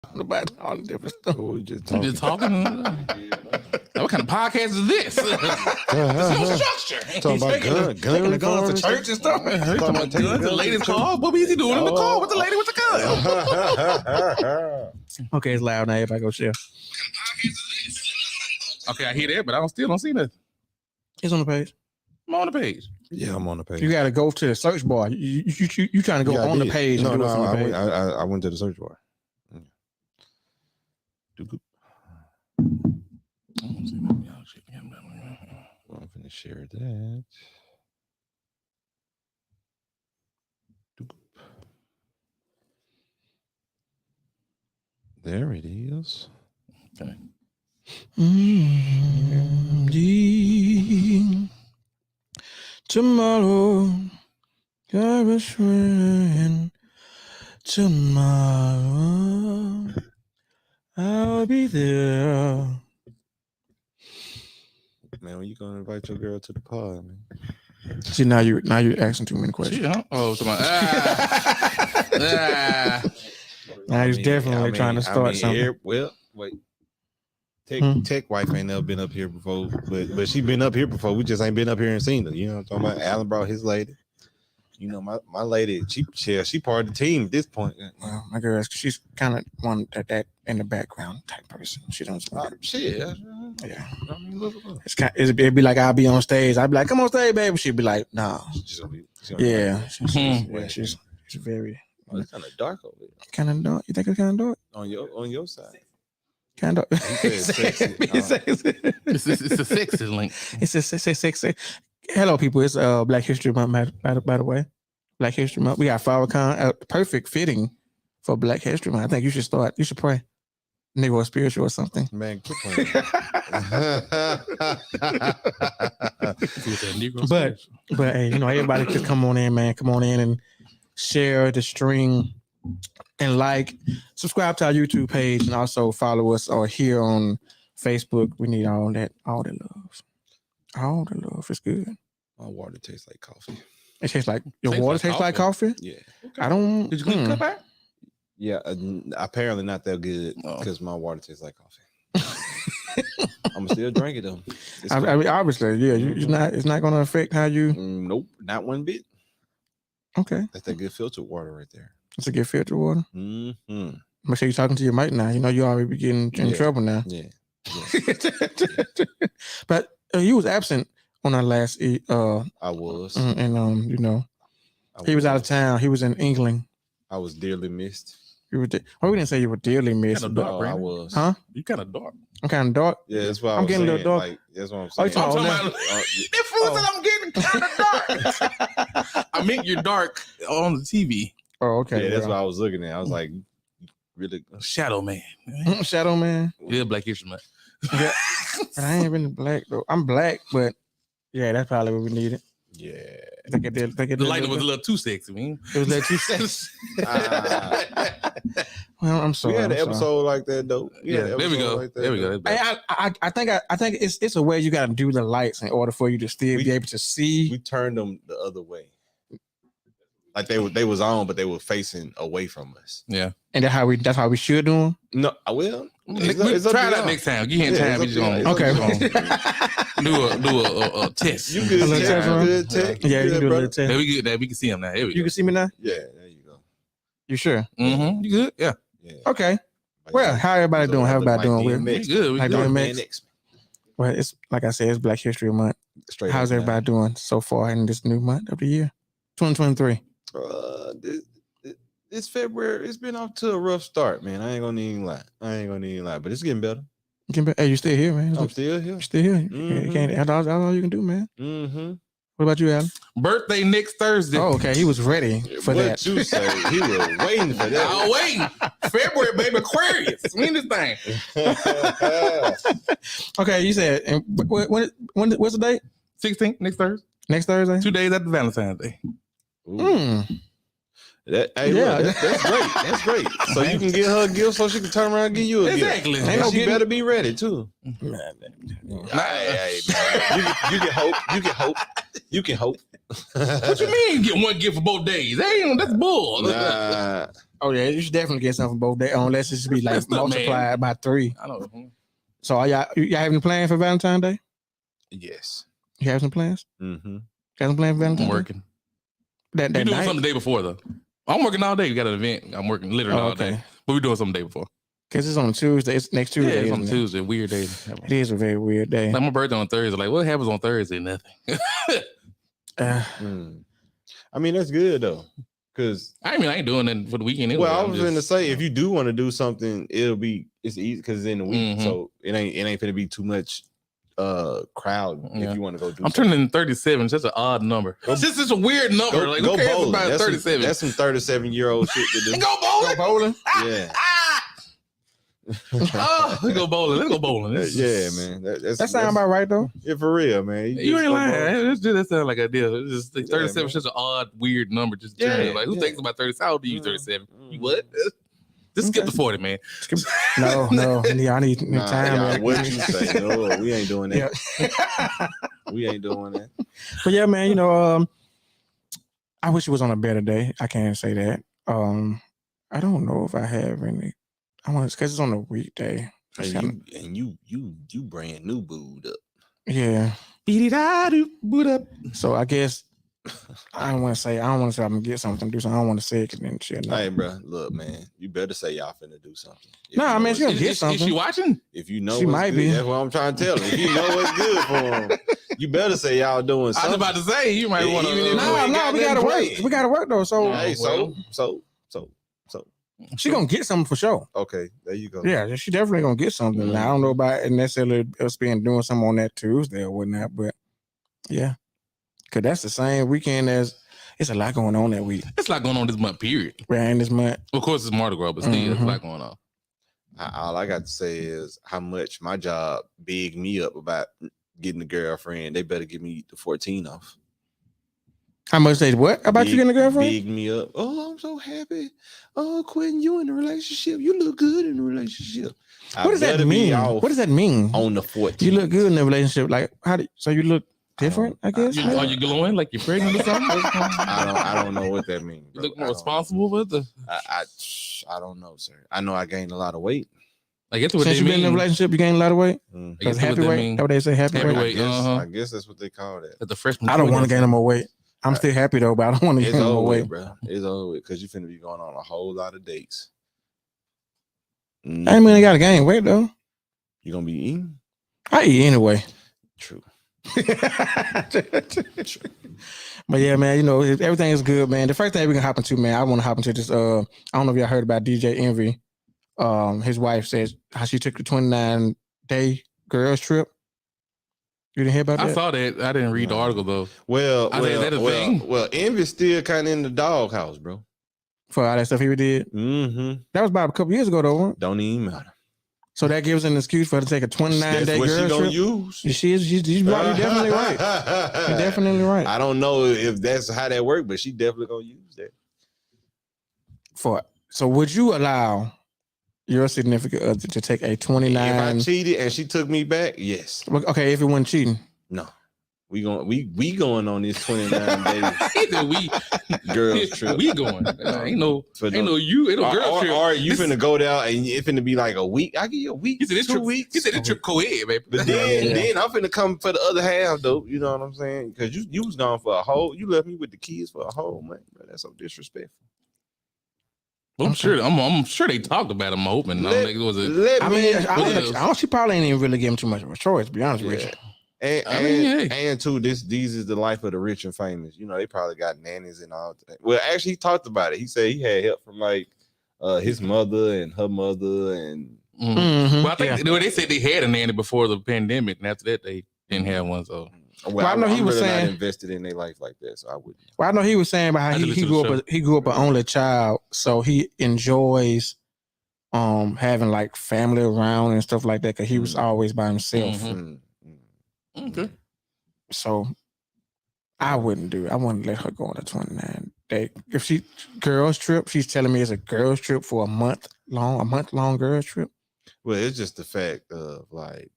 About all the different stuff. We just You talking. just talking. What kind of podcast is this? There's no structure. Talking about gun the guns reform to church and stuff. Talking about taking Guns, the guns lady's to car. What was he doing in the car with the lady with the gun? Okay, it's loud now. If I go share, Okay, I hear that, but I still don't see nothing. it's on the page. I'm on the page. Yeah, I'm on the page. You got to go to the search bar. You trying to go Yeah, I on the did. page? No, and do it from the I page. I went to the search bar. I'm finna share that. There it is. Okay. Tomorrow, God is friend. Tomorrow, I'll be there. Man, when you gonna invite your girl to the pod, man? See, now you're asking too many questions. Yeah. Oh, somebody. Now he's definitely trying to start something. Well, wait. Tech wife ain't never been up here before, but she been up here before. We just ain't been up here and seen her. You know what I'm talking about? Alan brought his lady. You know, my lady, she part of the team at this point. Well, my girl, she's kind of one that in the background type person. She don't. Shit. Yeah. I mean, look. It'd be like I'll be on stage. I'd be like, "Come on stage, baby." She'd be like, "No." Yeah. She's very. Oh, it's kind of dark over there. Kind of dark. You think it's kind of dark? On your side. Kind of. It's a sexy link. It's sexy. Hello, people. It's Black History Month, by the way. Black History Month. We got Farrakhan, perfect fitting for Black History Month. I think you should start. You should pray. Negro spiritual or something. Man, quit playing. But hey, you know, everybody could come on in, man. Come on in and share the stream and subscribe to our YouTube page, and also follow us or here on Facebook. We need all the love. All the love is good. My water tastes like coffee. It tastes like your water tastes like coffee. Yeah. Okay. I don't. Did you clean the cup out? Yeah, apparently not that good because my water tastes like coffee. I'm still drink it though. I mean, obviously, yeah. It's not going to affect how you. Nope, not one bit. Okay, that's that good filtered water right there. It's a good filtered water. Mm-hmm. Make sure you're talking to your mic now. You know you already be getting in trouble now. Yeah. But you was absent on our last. I was, and you know, he was out of town. He was in England. I was dearly missed. You were. We didn't say you were dearly missed. Kind of dark, I was. Huh? You kind of dark. I'm kind of dark. Yeah, that's why I'm getting a little dark. Like, that's what I'm saying. Oh, you're talking about this fool said I'm getting kind of dark. I meant you're dark on the TV. Oh, okay. Yeah, that's what I was looking at. I was like, really? Shadow Man. Shadow Man. Yeah, Black History Month. Yeah. And I ain't really black though. I'm black, but yeah, that's probably what we needed. Yeah. The lighting was a little too sexy, man. It was a little too sexy. Well, I'm sorry. We had an episode like that though. Yeah, there we go. Like there we go. Hey, I think it's a way you got to do the lights in order for you to still be able to see. We turned them the other way. Like they was on, but they were facing away from us. Yeah, and that's how we should do them. No, I will. Try that next time. Give him time. We just gonna do a test. You good? Yeah, you can do a little test. There we good. That we can see him now. Here we go. You can see me now. Yeah, there you go. You sure? Mm-hmm. You good? Yeah. Okay. Well, how everybody doing? How everybody doing? We good. We good. Well, it's like I said, it's Black History Month. How's everybody doing so far in this new month of the year, 2023? This February, it's been off to a rough start, man. I ain't gonna even lie, but it's getting better. Hey, you still here, man? I'm still here. You're still here. Mm-hmm. That's all you can do, man. Mm-hmm. What about you, Alan? Birthday next Thursday. Oh, okay. He was ready for that. What you say? He was waiting for that. I was waiting. February, baby, Aquarius. Mean this thing. Okay, you said, and what's the date? 16th, next Thursday. Next Thursday? 2 days after Valentine's Day. That's great. That's great. So you can get her a gift so she can turn around and give you a gift. Exactly. And she better be ready too. Hey, man. You can hope. You can hope. What you mean get one gift for both days? That's bull. Nah. Oh yeah, you should definitely get something for both days, unless it's be like That's not, multiplied by 3. I don't know. So are y'all having plans for Valentine's Day? Yes. You have some plans? Mm-hmm. Got some plans for Valentine's I'm Day? working. That We doing night? something the day before though. I'm working all day. We got an event. I'm working literally all day. But we're doing something the day before. Because it's on Tuesday. It's next Tuesday. Yeah, it's on isn't it? Tuesday. Weird day. It is a very weird day. Like my birthday on Thursday. Like what happens on Thursday? Nothing. I mean, that's good though. Cause I ain't doing that for the weekend anyway. well, I was going to say, if you do want to do something, it's easy because it's in the week, so it ain't gonna be too much crowd if you want to go do. I'm something. turning 37. It's just an odd number. It's just a weird number. Like who cares about that's 37? That's some 37-year-old shit to do. Go bowling. Go bowling? Yeah. Oh, let's go bowling. Let's go bowling. Yeah, man. That sound about right though. Yeah, for real, man. You ain't lying. That sounds like a deal. It's just like 37 is such an odd, weird number. Just like who thinks about 30? How old are you? 37? You what? Just skip the 40, man. No. I need time. What you say? No, we ain't doing that. Yeah. We ain't doing that. But yeah, man. I wish it was on a better day. I can't say that. I don't know if I have any. I want because it's on a weekday. And you brand new booed up. Yeah. Boot up. So I guess I don't want to say I'm gonna get something to do something. I don't want to say it because then shit. Hey, bro, look, man, you better say y'all finna do something. No, I mean she'll get something. Is she watching? If you know she what's might good, be. that's what I'm trying to tell her. If you know what's good for him, you better say y'all doing something. I was about to say you might want to. No, we gotta work. We gotta work though. So hey, so. She gonna get something for sure. Okay, there you go. Yeah, she definitely gonna get something. Mm-hmm. Now, I don't know about necessarily us doing something on that Tuesday or whatnot, but yeah, because that's the same weekend as it's a lot going on that week. It's a lot going on this month. Period. Right in this month. Of course, it's Mardi Gras, but still, there's a lot going on. All I got to say is how much my job bigged me up about getting a girlfriend. They better give me the 14 off. How much they what about you getting a girlfriend? Big me up. Oh, I'm so happy. Oh, Quentin, you in a relationship. You look good in a relationship. What does that mean? What does that mean? On the 14th. You look good in a relationship. Like so you look different, I guess. Are you glowing like you're pregnant or something? I don't know what that means. You look more responsible with the. I don't know, sir. I know I gained a lot of weight. Like that's what since you've been in a relationship, you gained a lot of weight. Because happy weight. How would they say happy weight? I guess that's what they call that. At the freshman. I don't want to gain no more weight. I'm still happy though, but I don't want to gain no more weight, bro. It's over because you finna be going on a whole lot of dates. I mean, I gotta gain weight though. You gonna be eating? I eat anyway. True. But yeah, man, everything is good, man. The first thing we can hop into, man, I want to hop into this. I don't know if y'all heard about DJ Envy. His wife says how she took the 29-day girls trip. You didn't hear about that? I saw that. I didn't read the article though. Well, Envy's still kind of in the doghouse, bro. For all that stuff he did. Mm-hmm. That was about a couple years ago, though. Don't even matter. So that gives an excuse for her to take a 29-day girl trip. That's what she gonna use. She's definitely right. She's definitely right. I don't know if that's how that works, but she definitely gonna use that. So would you allow your significant other to take a 29? If I cheated and she took me back, yes. Okay, if it wasn't cheating. No. We going on this 29 days. Girls trip. We going. Ain't no girl trip. Or you finna go down and it finna be like a week. I give you a week. He said this 2 weeks. He said this trip co-ed, baby. But then I'm finna come for the other half though. You know what I'm saying? Because you was gone for a whole. You left me with the kids for a whole month, bro. That's so disrespectful. I'm sure they talked about him. I'm hoping. She probably ain't even really give him too much of a choice. To be honest with you. And too, these is the life of the rich and famous. They probably got nannies and all that. Well, actually, he talked about it. He said he had help from like his mother and her mother and. Mm-hmm. Well, I think they said they had a nanny before the pandemic, and after that they didn't have one. So, I know he was really saying not invested in their life like that, so I wouldn't. Well, I know he was saying about how he grew up an only child, so he enjoys having like family around and stuff like that because he was always by himself. Mm-hmm. Okay. So I wouldn't do it. I wouldn't let her go on a 29-day. If girls trip, she's telling me it's a girls trip for a month long girls trip. Well, it's just the fact of like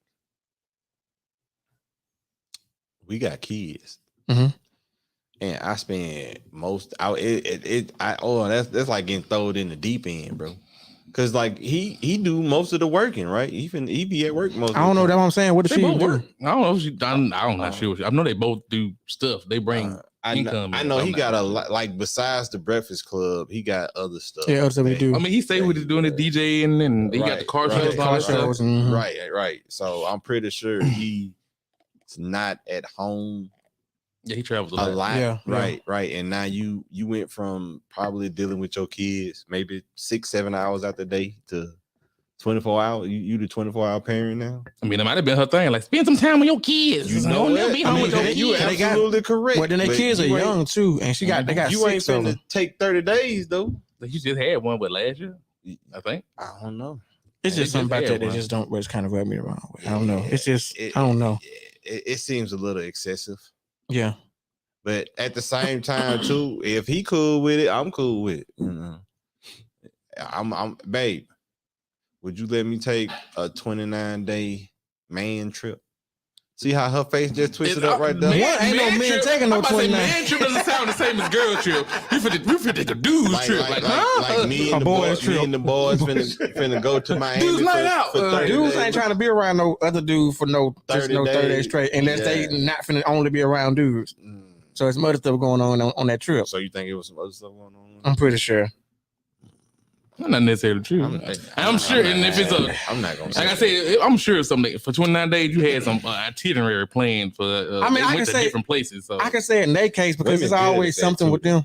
we got kids. Mm-hmm. and I spend most out. That's like getting thrown in the deep end, bro. Cause like he do most of the working, right? He be at work most. I don't know. That's what I'm saying. What does she do? I don't know. I'm not sure. I know they both do stuff. They bring income. I know he got a lot. Like besides the Breakfast Club, he got other stuff. Yeah, other stuff he do. I mean, he stayed with doing the DJing and he got the car shows. Car shows. Mm-hmm. Right. So I'm pretty sure he's not at home. Yeah, he travels a lot. Yeah, right. And now you went from probably dealing with your kids maybe 6-7 hours out the day to 24 hours. You the 24-hour parent now. I mean, it might have been her thing. Like, spend some time with your kids. You know what? Be home with your kids. You absolutely correct. Well, then their kids are young too, and they got you ain't finna take 30 days though. You just had one with last year, I think. I don't know. It's just something about that that just don't. It's kind of rub me the wrong way. I don't know. It's just I don't know. It seems a little excessive. Yeah. But at the same time, too, if he cool with it, I'm cool with it. You know, I'm babe. Would you let me take a 29-day man trip? See how her face just twisted up right there? Ain't no man taking no 29. Man trip doesn't sound the same as girl trip. You finna take a dude's trip. Like me and the boys, finna go to Miami. Dudes night out. Dudes ain't trying to be around no other dude for no 30 days straight, unless they not finna only be around dudes. So it's some other stuff going on that trip. So you think it was some other stuff going on? I'm pretty sure. Not necessarily true. I'm sure, and if it's I'm not gonna say. Like I said, I'm sure something for 29 days you had some itinerary planned for. I mean, I can say different places. So I can say it in their case because it's always something with them.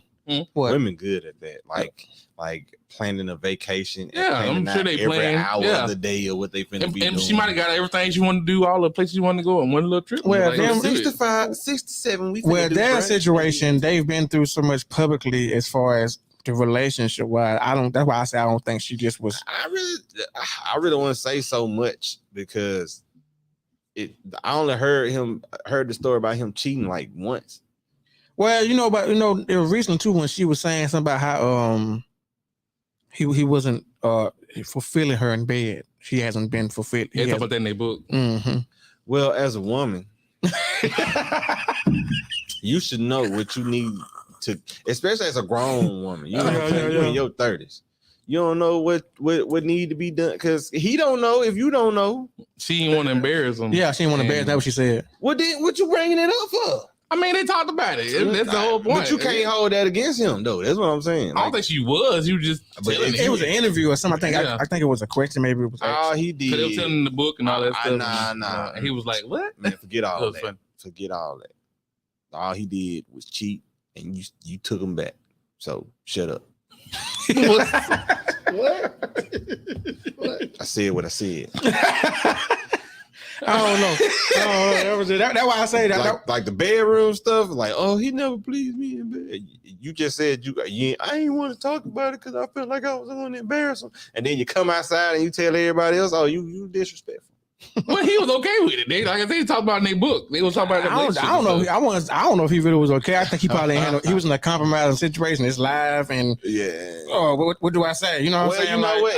What? Women good at that, like planning a vacation. Yeah, I'm sure they plan every hour of the day or what they finna be doing. And she might have got everything she wanted to do, all the places she wanted to go on one little trip. Well, them 67 weeks. Well, their situation, they've been through so much publicly as far as the relationship. Why that's why I say I don't think she just was. I really want to say so much because I only heard the story about him cheating like once. Well, it was recently too when she was saying something about how he wasn't fulfilling her in bed. She hasn't been fulfilled. Yeah, talk about that in their book. Mm-hmm. Well, as a woman, you should know what you need to, especially as a grown woman. You in your 30s. You don't know what need to be done because he don't know if you don't know. She didn't want to embarrass him. Yeah, she didn't want to embarrass. That's what she said. What you bringing it up for? I mean, they talked about it. That's the whole point. But you can't hold that against him, though. That's what I'm saying. I don't think she was. You just it was an interview or something. I think it was a question. Maybe it was. Oh, he did. They were telling the book and all that stuff. Nah. He was like, "What? Man, forget all that. Forget all that. All he did was cheat, and you took him back. So shut up." What? I said what I said. I don't know. That's why I say that. Like the bedroom stuff. Like, oh, he never pleased me in bed. You just said I ain't want to talk about it because I felt like I was going to embarrass him. And then you come outside and you tell everybody else, oh, you disrespectful. Well, he was okay with it. They talked about in their book. They was talking about. I don't know. I don't know if he really was okay. I think he probably he was in a compromising situation. It's live and Oh, what do I say? You know what I'm saying? You know what?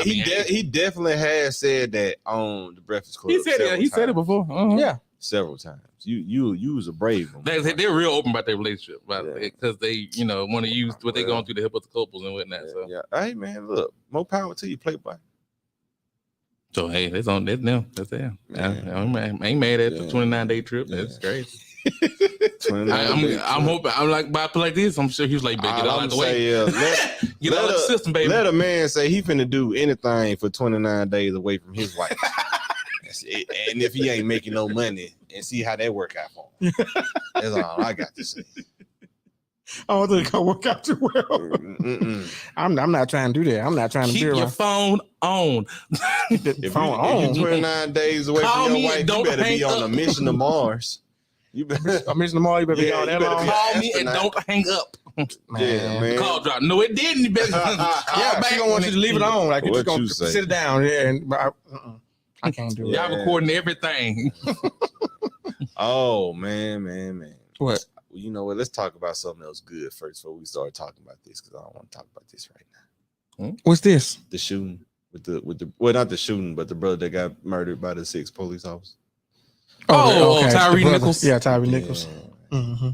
He definitely has said that on the Breakfast Club. He said it. He said it before. Uh-huh. Yeah, several times. You was a brave one. They're real open about their relationship, because they want to use what they're going through to help other couples and whatnot. So hey man, look, more power to you, Playboy. So hey, that's on that now. That's there. I ain't mad at the 29-day trip. That's crazy. I'm hoping. I'm like by like this. I'm sure he was like, "Get out of the way. Get out of the system, baby." Let a man say he finna do anything for 29 days away from his wife, and if he ain't making no money, and see how that work out for him. That's all I got to say. I don't think it's gonna work out too well. I'm not trying to do that. I'm not trying to keep your phone on. If you're 29 days away from your wife, you better be on a mission to Mars. You better a mission to Mars. You better be on that long. Call me and don't hang up. Man. Call drop. No, it didn't. You better she don't want you to leave it on. Like you're just gonna sit down here and I can't do it. Y'all recording everything. Oh man. What? You know what? Let's talk about something else good first before we start talking about this, because I don't want to talk about this right now. What's this? The shooting with the well, not the shooting, but the brother that got murdered by the 6 police officers. Okay. Tyree Nichols. Yeah, Tyree Nichols. Yeah. Mm-hmm.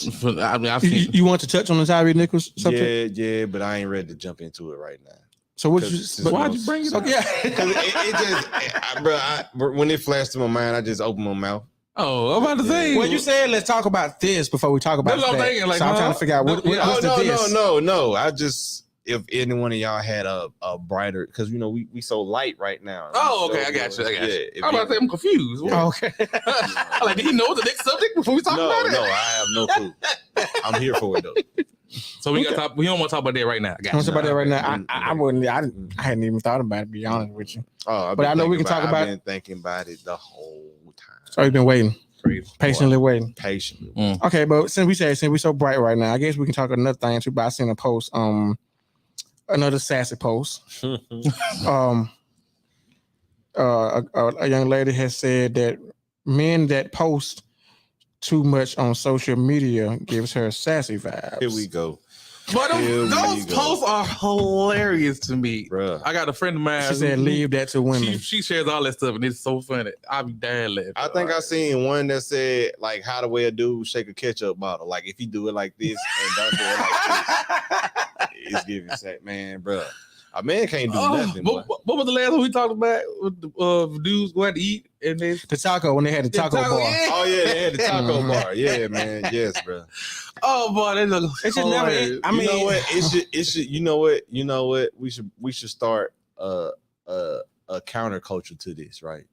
I've seen. You want to touch on the Tyree Nichols subject? Yeah, but I ain't ready to jump into it right now. So what Why'd you bring it up? Yeah, Because it just, bro, when it flashed to my mind, I just opened my mouth. Oh, I'm about to say. Well, you said let's talk about this before we talk about That's what I'm thinking. Like, so I'm trying to figure out what's the this. No. I just, if any one of y'all had a brighter, because you know we so light right now. Oh, okay, I got you. Yeah, I'm about to say I'm confused. Oh, okay. I'm like, did he know the next subject before we talk about it? No, I have no clue. I'm here for it though. So we got talk. We don't want to talk about that right now. I want to talk about that right now. I wouldn't. I hadn't even thought about it. To be honest with you. Oh, but I know we can talk about. I've been thinking about it the whole time. So you've been waiting, Crazy. patiently waiting. Patiently. Okay, but since we're so bright right now, I guess we can talk another thing too. But I seen a post, another sassy post. A young lady has said that men that post too much on social media gives her sassy vibes. Here we go. But those posts are hilarious to me. Bruh. I got a friend of mine. She said, "Leave that to women." She shares all that stuff, and it's so funny. I be dying laughing. I think I seen one that said like how the way a dude shake a ketchup bottle. Like if he do it like this and don't do it like this, it's giving sack, man, bro. A man can't do nothing. What was the last one we talked about with the dudes going to eat and then the taco when they had the taco bar? Yeah. Oh yeah, they had the taco bar. Yeah, man. Yes, bro. Oh boy, they look. It should never. I mean, you know what? It should. You know what? We should start a counterculture to this, right?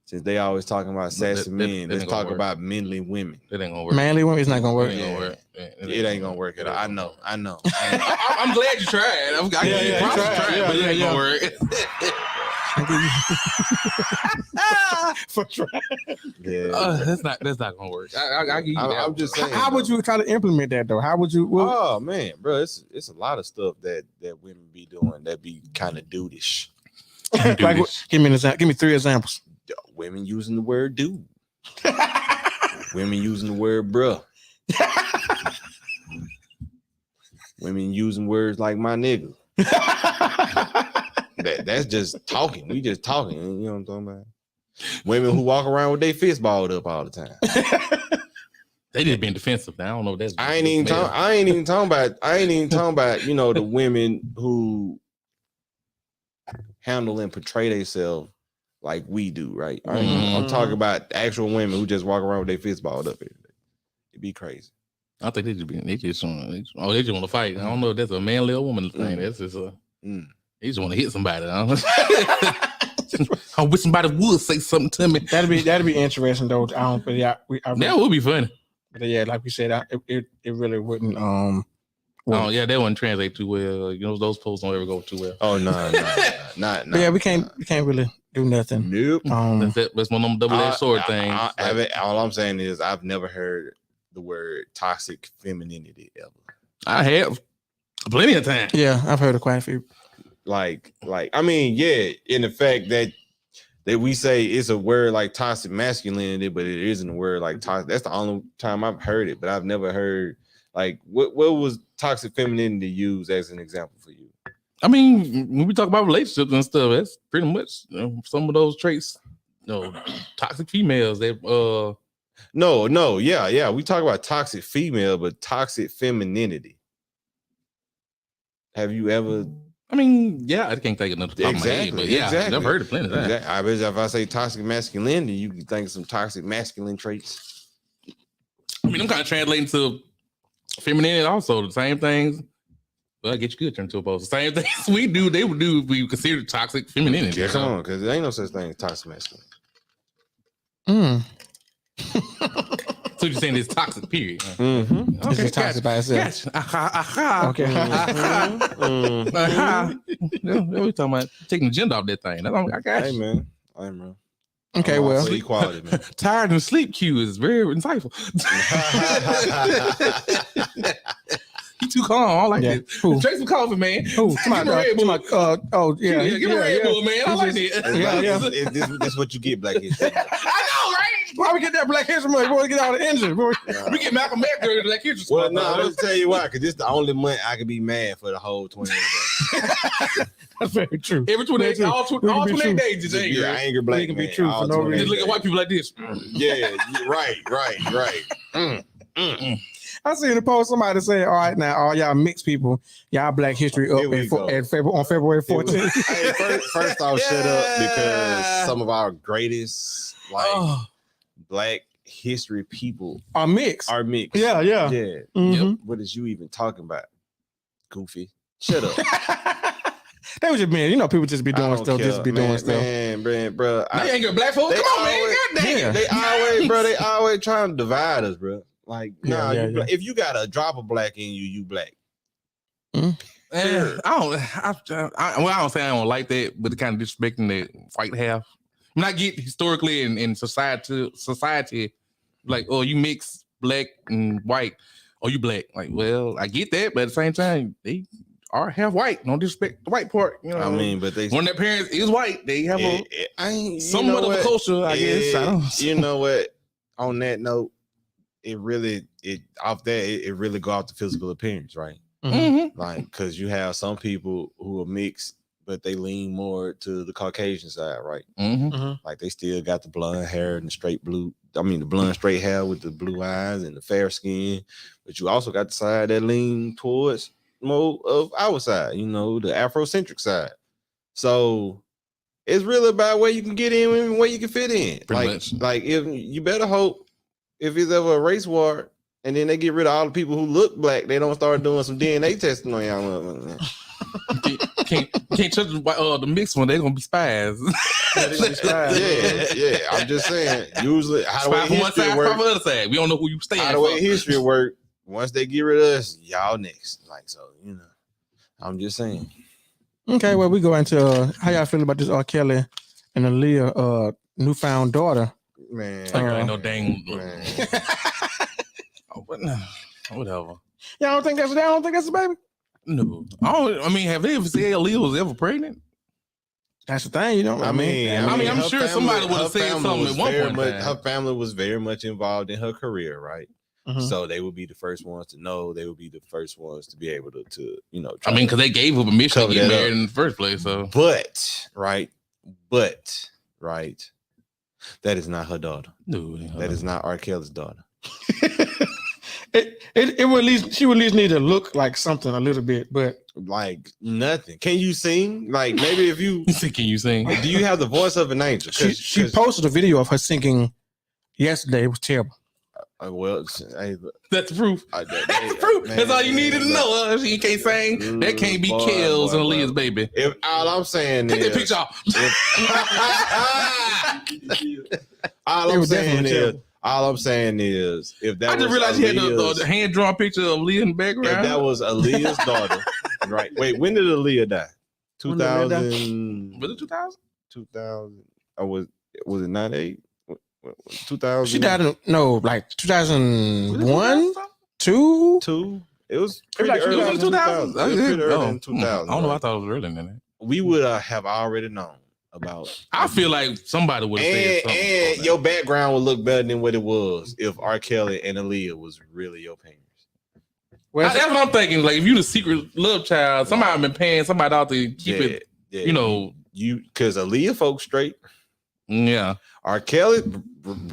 Since they always talking about sassy men, let's talk about manly women. It ain't gonna work. Manly women, it's not gonna work. It ain't gonna work at all. I know. I'm glad you tried. I give you props to try, but it ain't gonna work. For trying. Yeah, that's not gonna work. I give you that. I'm just saying. How would you try to implement that though? How would you? Oh man, bro, it's a lot of stuff that women be doing that be kind of dudeish. Like, give me an example. Give me 3 examples. Women using the word dude. Women using the word bruh. Women using words like my nigga. That's just talking. We just talking. You know what I'm talking about? Women who walk around with their fist balled up all the time. They just being defensive. Now I don't know if that's. I ain't even talking about. You know, the women who handle and portray themselves like we do, right? I'm talking about actual women who just walk around with their fist balled up every day. It'd be crazy. I think they just want to fight. I don't know if that's a manly or woman thing. That's just they just want to hit somebody. I wish somebody would say something to me. That'd be interesting though. That would be funny. But yeah, like we said, it really wouldn't. Oh yeah, that wouldn't translate too well. You know, those posts don't ever go too well. Oh no, not. Yeah, we can't really do nothing. Nope. That's one of them double-edged sword things. All I'm saying is I've never heard the word toxic femininity ever. I have plenty of times. Yeah, I've heard of quite a few. Like I mean, yeah, in the fact that we say it's a word like toxic masculinity, but it isn't a word like toxic. That's the only time I've heard it, but I've never heard like what was toxic femininity used as an example for you? I mean, when we talk about relationships and stuff, that's pretty much some of those traits. Toxic females. They No, yeah. We talk about toxic female, but toxic femininity. Have you ever? I mean, yeah, I can't think of nothing. Exactly, but yeah, exactly. I've heard of plenty of that. Exactly. I bet if I say toxic masculinity, you can think of some toxic masculine traits. I mean, I'm kind of translating to femininity also. The same things. Well, I get you good turn to a post. The same things we do, they would do if we consider toxic femininity. Yeah, come on, because there ain't no such thing as toxic masculine. So you're saying it's toxic, period. Mm-hmm. Okay, it's toxic by itself. Okay. What are we talking about? Taking the gender off that thing. I got Hey, you. man. Hey, man. Okay, well. Equality, man. Tired and sleep cue is very insightful. You too calm. I like this. Drink some coffee, man. Give me a Red Bull, man. I like it. This is what you get, Black History. I know, right? Why we get that Black History money? Why we get all the engine? We get Malcolm X during Black History. Well, no, I'm going to tell you why, because this is the only month I can be mad for the whole 28 days. That's very true. Every 28 all 28 days is anger. Yeah, anger black can man. be true for no reason. Just look at white people like this. Yeah, right. I seen a post somebody say, all right, now all y'all mixed people, y'all Black History up on February 14th. Hey, first off, shut up, because some of our greatest Black History people are mixed. Yeah. Mm-hmm. What is you even talking about? Goofy. Shut up. That was just man. People just be doing stuff. Man, bro. They ain't got black folks. Come on, man. God damn. They always trying to divide us, bro. Like, if you got a drop of black in you, you black. Sure. I don't say I don't like that, but the kind of disrespecting that white half. I mean, I get historically in society, like, oh, you mix black and white, or you black. Like, well, I get that, but at the same time, they are half white. Don't disrespect the white part. I mean, but when their parents is white, they have somewhat of a culture, I guess. You know what? On that note, it really go off the physical appearance, right? Mm-hmm. Like, because you have some people who are mixed, but they lean more to the Caucasian side, right? Mm-hmm. Like, they still got the blonde hair and the blonde straight hair with the blue eyes and the fair skin, but you also got the side that lean towards more of our side, the Afrocentric side. So it's really about where you can get in and where you can fit in. Like if you better hope if it's ever a race war and then they get rid of all the people who look black, they don't start doing some DNA testing on y'all. Can't trust the mixed one. They're gonna be spies. Yeah. I'm just saying. Usually, how the way history works, from the other side. We don't know who you stand. How the way history work. Once they get rid of us, y'all next. Like, so, I'm just saying. Okay, well, we go into how y'all feel about this R. Kelly and Aaliyah newfound daughter. Man, ain't no dang. Man. Whatever. Y'all don't think that's a baby? No. Have they ever said Aaliyah was ever pregnant? That's the thing, I mean, I'm sure somebody would have said something at one point. Her family was very much involved in her career, right? Mm-hmm. So they would be the first ones to know. They would be the first ones to be able to because they gave her permission to get married in the first place. So, but that is not her daughter. No, that is not R. Kelly's daughter. It would she would at least need to look like something a little bit, but like nothing. Can you sing? Like, maybe if you can you sing? Do you have the voice of an angel? She posted a video of her singing yesterday. It was terrible. That's proof. That's proof. That's all you needed to know. She can't sing. That can't be Kells and Aaliyah's baby. If all I'm saying take that picture off. All I'm saying is, if that I just realized you had the hand drawn picture of Aaliyah in the background. If that was Aaliyah's daughter, right? Wait, when did Aaliyah die? 2000. Was it 2000? 2000. Or was it 98? 2000. She died in 2001, 2. It was pretty early. It was 2000. It was pretty early in 2000. I don't know. I thought it was earlier than that. We would have already known about. I feel like somebody would have said something. And your background would look better than what it was if R. Kelly and Aaliyah was really your parents. Well, that's what I'm thinking. Like, if you the secret love child, somebody been paying somebody out to keep it. Yeah. You because Aaliyah folks straight. Yeah. R. Kelly,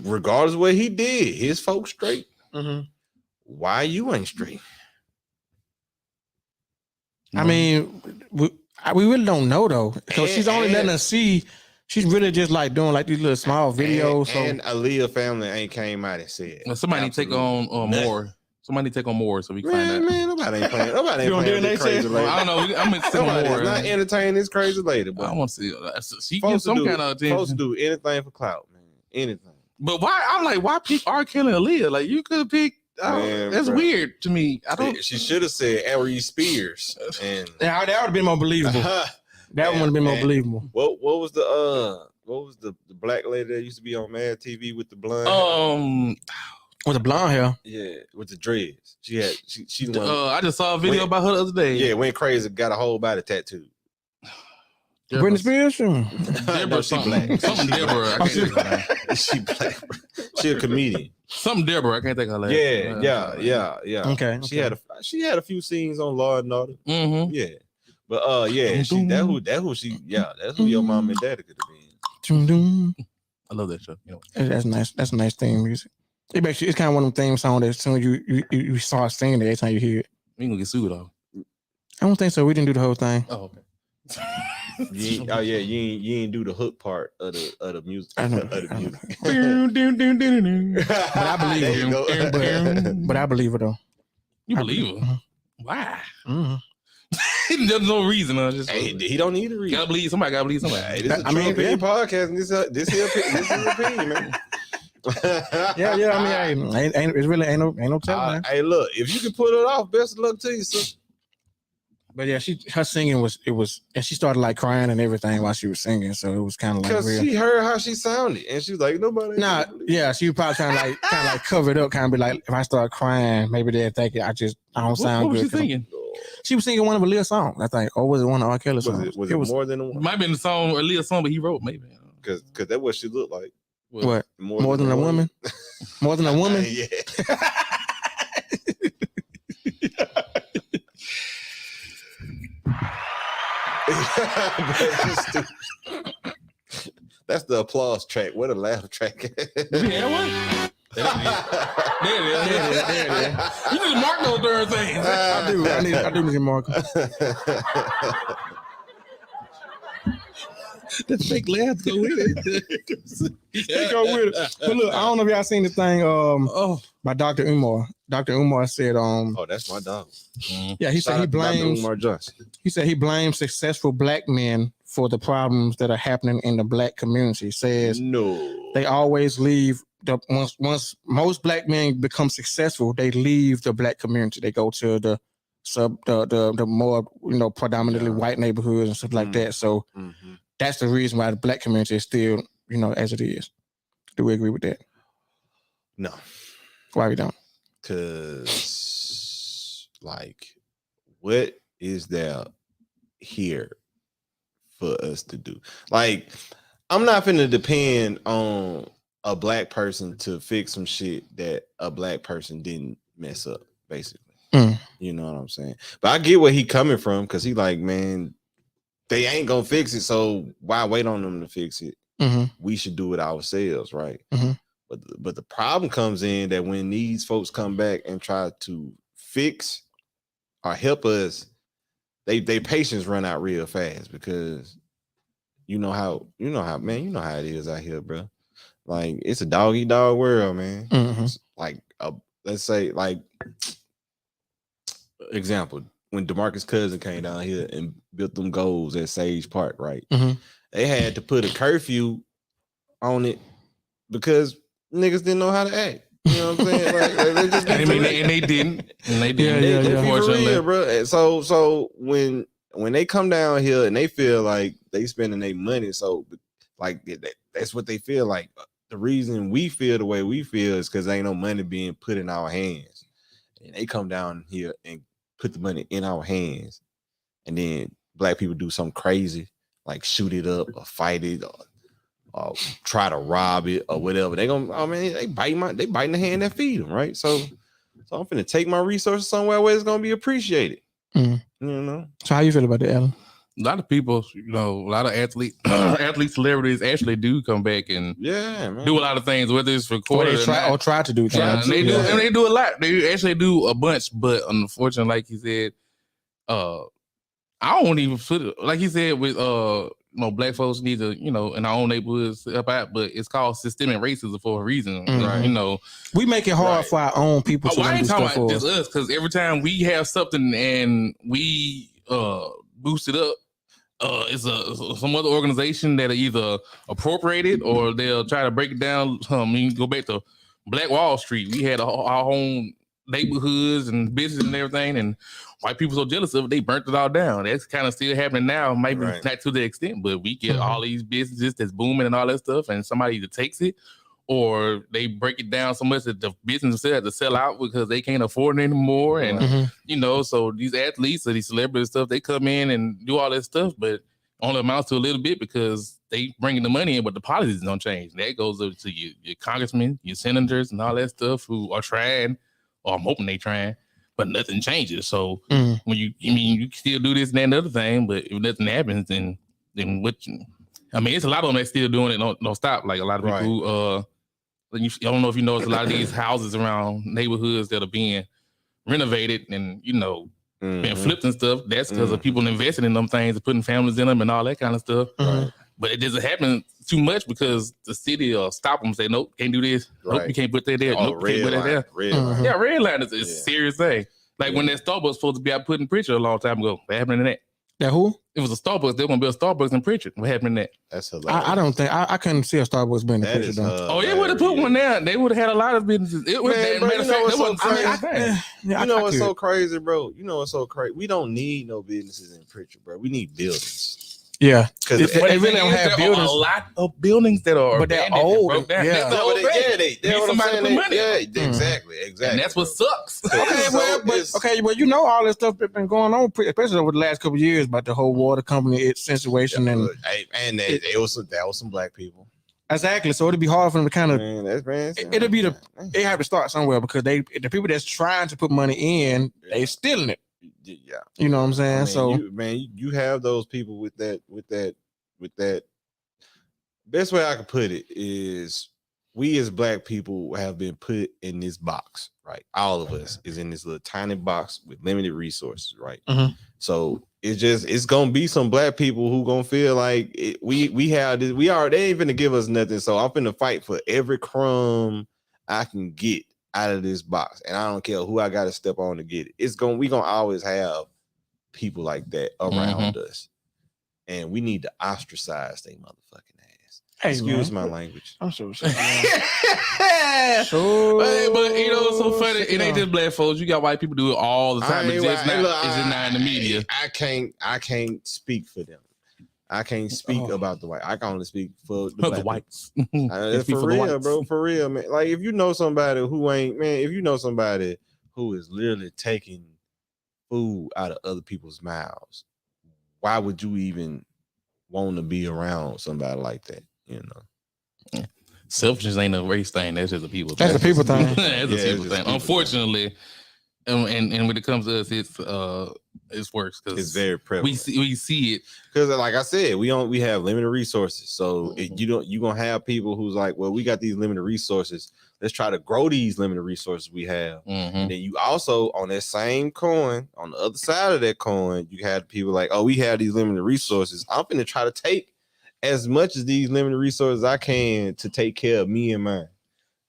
regardless of what he did, his folks straight. Mm-hmm. Why you ain't straight? I mean, we really don't know though, because she's only letting us see. She's really just like doing like these little small videos. And Aaliyah family ain't came out and said. Somebody need to take on more. Somebody take on more so we can find out. Man, nobody ain't playing. Nobody ain't playing this crazy lady. I don't know. I'm gonna see more. Not entertaining this crazy lady. But I want to see. She gives some kind of attention. Supposed to do anything for clout, man. Anything. But why? I'm like, why pick R. Kelly and Aaliyah? Like, you could have picked. That's weird to me. I don't. She should have said Ari Spears, and that would have been more believable. That would have been more believable. What was the black lady that used to be on Mad TV with the blonde? With the blonde hair. Yeah, with the dreads. She I just saw a video about her the other day. Yeah, went crazy, got a whole body tattooed. Britney Spears? Deborah, she black. Something Deborah. I can't she black. She a comedian. Something Deborah. I can't think of her name. Yeah. Okay. She had a few scenes on Law and Order. Mm-hmm. Yeah. But that's who your mom and daddy could have been. I love that show. That's nice. That's nice theme music. It's kind of one of them theme songs that as soon as you start singing it, every time you hear it. We ain't gonna get sued though. I don't think so. We didn't do the whole thing. Oh, okay. You ain't do the hook part of the music. I know. Of the music. But I believe There you go. But I believe it though. You believe her? Why? There's no reason. Just He don't need a reason. gotta believe somebody. Gotta believe somebody. Hey, this is a Tru Opinion podcast, and this is opinion, man. Yeah. I mean, it really ain't no telling. Hey, look, if you can pull it off, best of luck to you, sir. But yeah, her singing was, and she started like crying and everything while she was singing, so it was kind of like Because real. she heard how she sounded, and she was like, nobody. Nah, yeah, she was probably trying to like cover it up, kind of be like, if I start crying, maybe they'll think I don't sound What good. was she singing? She was singing one of Aaliyah's songs. I think, or was it one of R. Kelly's songs? Was it more than one? Might have been the song or Aaliyah's song, but he wrote maybe. Because that's what she looked like. What? More than a woman? More than a woman? Yeah. That's the applause track. What a laugh track. Yeah, what? There it is. You need to mark those darn things. I do need to mark them. That fake laugh go with it. They go with it. But look, I don't know if y'all seen the thing by Dr. Umar. Dr. Umar said oh, that's my dog. Yeah, he said he blames Umar Johnson. He said he blames successful black men for the problems that are happening in the black community. He says they always leave once most black men become successful, they leave the black community. They go to the more predominantly white neighborhoods and stuff like that. So that's the reason why the black community is still as it is. Do we agree with that? No. Why we don't? Because what is there here for us to do? Like, I'm not finna depend on a black person to fix some shit that a black person didn't mess up, basically. You know what I'm saying? But I get where he coming from, because he like, man, they ain't gonna fix it, so why wait on them to fix it? We should do it ourselves, right? But the problem comes in that when these folks come back and try to fix or help us, they patience run out real fast, because you know how it is out here, bro. Like, it's a dog eat dog world, man. Like, let's say, like, example, when DeMarcus Cousins came down here and built them goals at Sage Park, right? They had to put a curfew on it because niggas didn't know how to act. You know what I'm saying? Like, they just and they didn't. Yeah. Unfortunately, bro. So when they come down here and they feel like they spending their money, so like that's what they feel like. The reason we feel the way we feel is because ain't no money being put in our hands, and they come down here and put the money in our hands, and then black people do something crazy like shoot it up or fight it or try to rob it or whatever. They biting the hand that feed them, right? So I'm finna take my resources somewhere where it's gonna be appreciated. You know. So how you feel about that, Alan? A lot of people, a lot of athletes, celebrities actually do come back and do a lot of things, whether it's recorded or try to do things. And they do a lot. They actually do a bunch, but unfortunately, like he said, I don't even put it like he said with black folks need to, in our own neighborhoods help out, but it's called systemic racism for a reason. Right? We make it hard for our own people to I ain't do talking stuff about for just us. us, because every time we have something and we boost it up, it's some other organization that either appropriate it or they'll try to break it down. Go back to Black Wall Street. We had our own neighborhoods and business and everything, and white people so jealous of it, they burnt it all down. That's kind of still happening now, maybe not to the extent, but we get all these businesses that's booming and all that stuff, and somebody either takes it or they break it down so much that the business has to sell out because they can't afford it anymore. And so these athletes or these celebrities stuff, they come in and do all that stuff, but only amounts to a little bit because they bringing the money in, but the policies don't change. That goes up to your congressmen, your senators, and all that stuff who are trying, or I'm hoping they trying, but nothing changes. So when you still do this and that and the other thing, but if nothing happens, then what? It's a lot of them that still doing it. Don't stop. Like a lot of people who I don't know if you notice a lot of these houses around neighborhoods that are being renovated and being flipped and stuff. That's because of people investing in them things and putting families in them and all that kind of stuff. Right. But it doesn't happen too much because the city will stop them and say, nope, can't do this. Nope, you can't put that there. Nope, you can't put that there. Red line. Yeah, red line is a serious thing. Like when that Starbucks supposed to be out putting Pritchard a long time ago. What happened to that? That who? It was a Starbucks. They were going to build Starbucks in Pritchard. What happened to that? That's hilarious. I don't think I couldn't see a Starbucks being in Pritchard though. Oh, they would have put one there. They would have had a lot of businesses. It was you know what's so crazy, bro? You know what's so crazy? We don't need no businesses in Pritchard, bro. We need buildings. Yeah, because they really don't have buildings. A lot of buildings that are, but they're old. They money. Yeah, exactly. And that's what sucks. Well, you know all this stuff that's been going on, especially over the last couple of years about the whole water company situation that was some black people. Exactly. So it'd be hard for them to kind of. They have to start somewhere because the people that's trying to put money in, they stealing it. Yeah, you know what I'm saying. So you have those people with that. Best way I could put it is, we as black people have been put in this box, right? All of us is in this little tiny box with limited resources, right? Mm-hmm. So it's gonna be some black people who gonna feel like we have this. They ain't finna give us nothing. So I'm finna fight for every crumb I can get out of this box, and I don't care who I got to step on to get it. We gonna always have people like that around us, and we need to ostracize they motherfucking ass. Hey, excuse my language. I'm so sorry. But it's so funny. It ain't just black folks. You got white people do it all the time. It's just not in the media. I can't speak for them. I can't speak about the white. I can only speak for the whites. For real, bro. For real, man. Like if you know somebody who is literally taking food out of other people's mouths, why would you even want to be around somebody like that? You know, selfishness ain't a race thing. That's just a people thing. That's a people thing. That's a people thing. Unfortunately, and when it comes to us, it's worse because it's very prevalent. We see it because, like I said, we have limited resources. So you gonna have people who's like, well, we got these limited resources. Let's try to grow these limited resources we have. And then you also, on that same coin, on the other side of that coin, you had people like, oh, we have these limited resources. I'm gonna try to take as much as these limited resources I can to take care of me and mine.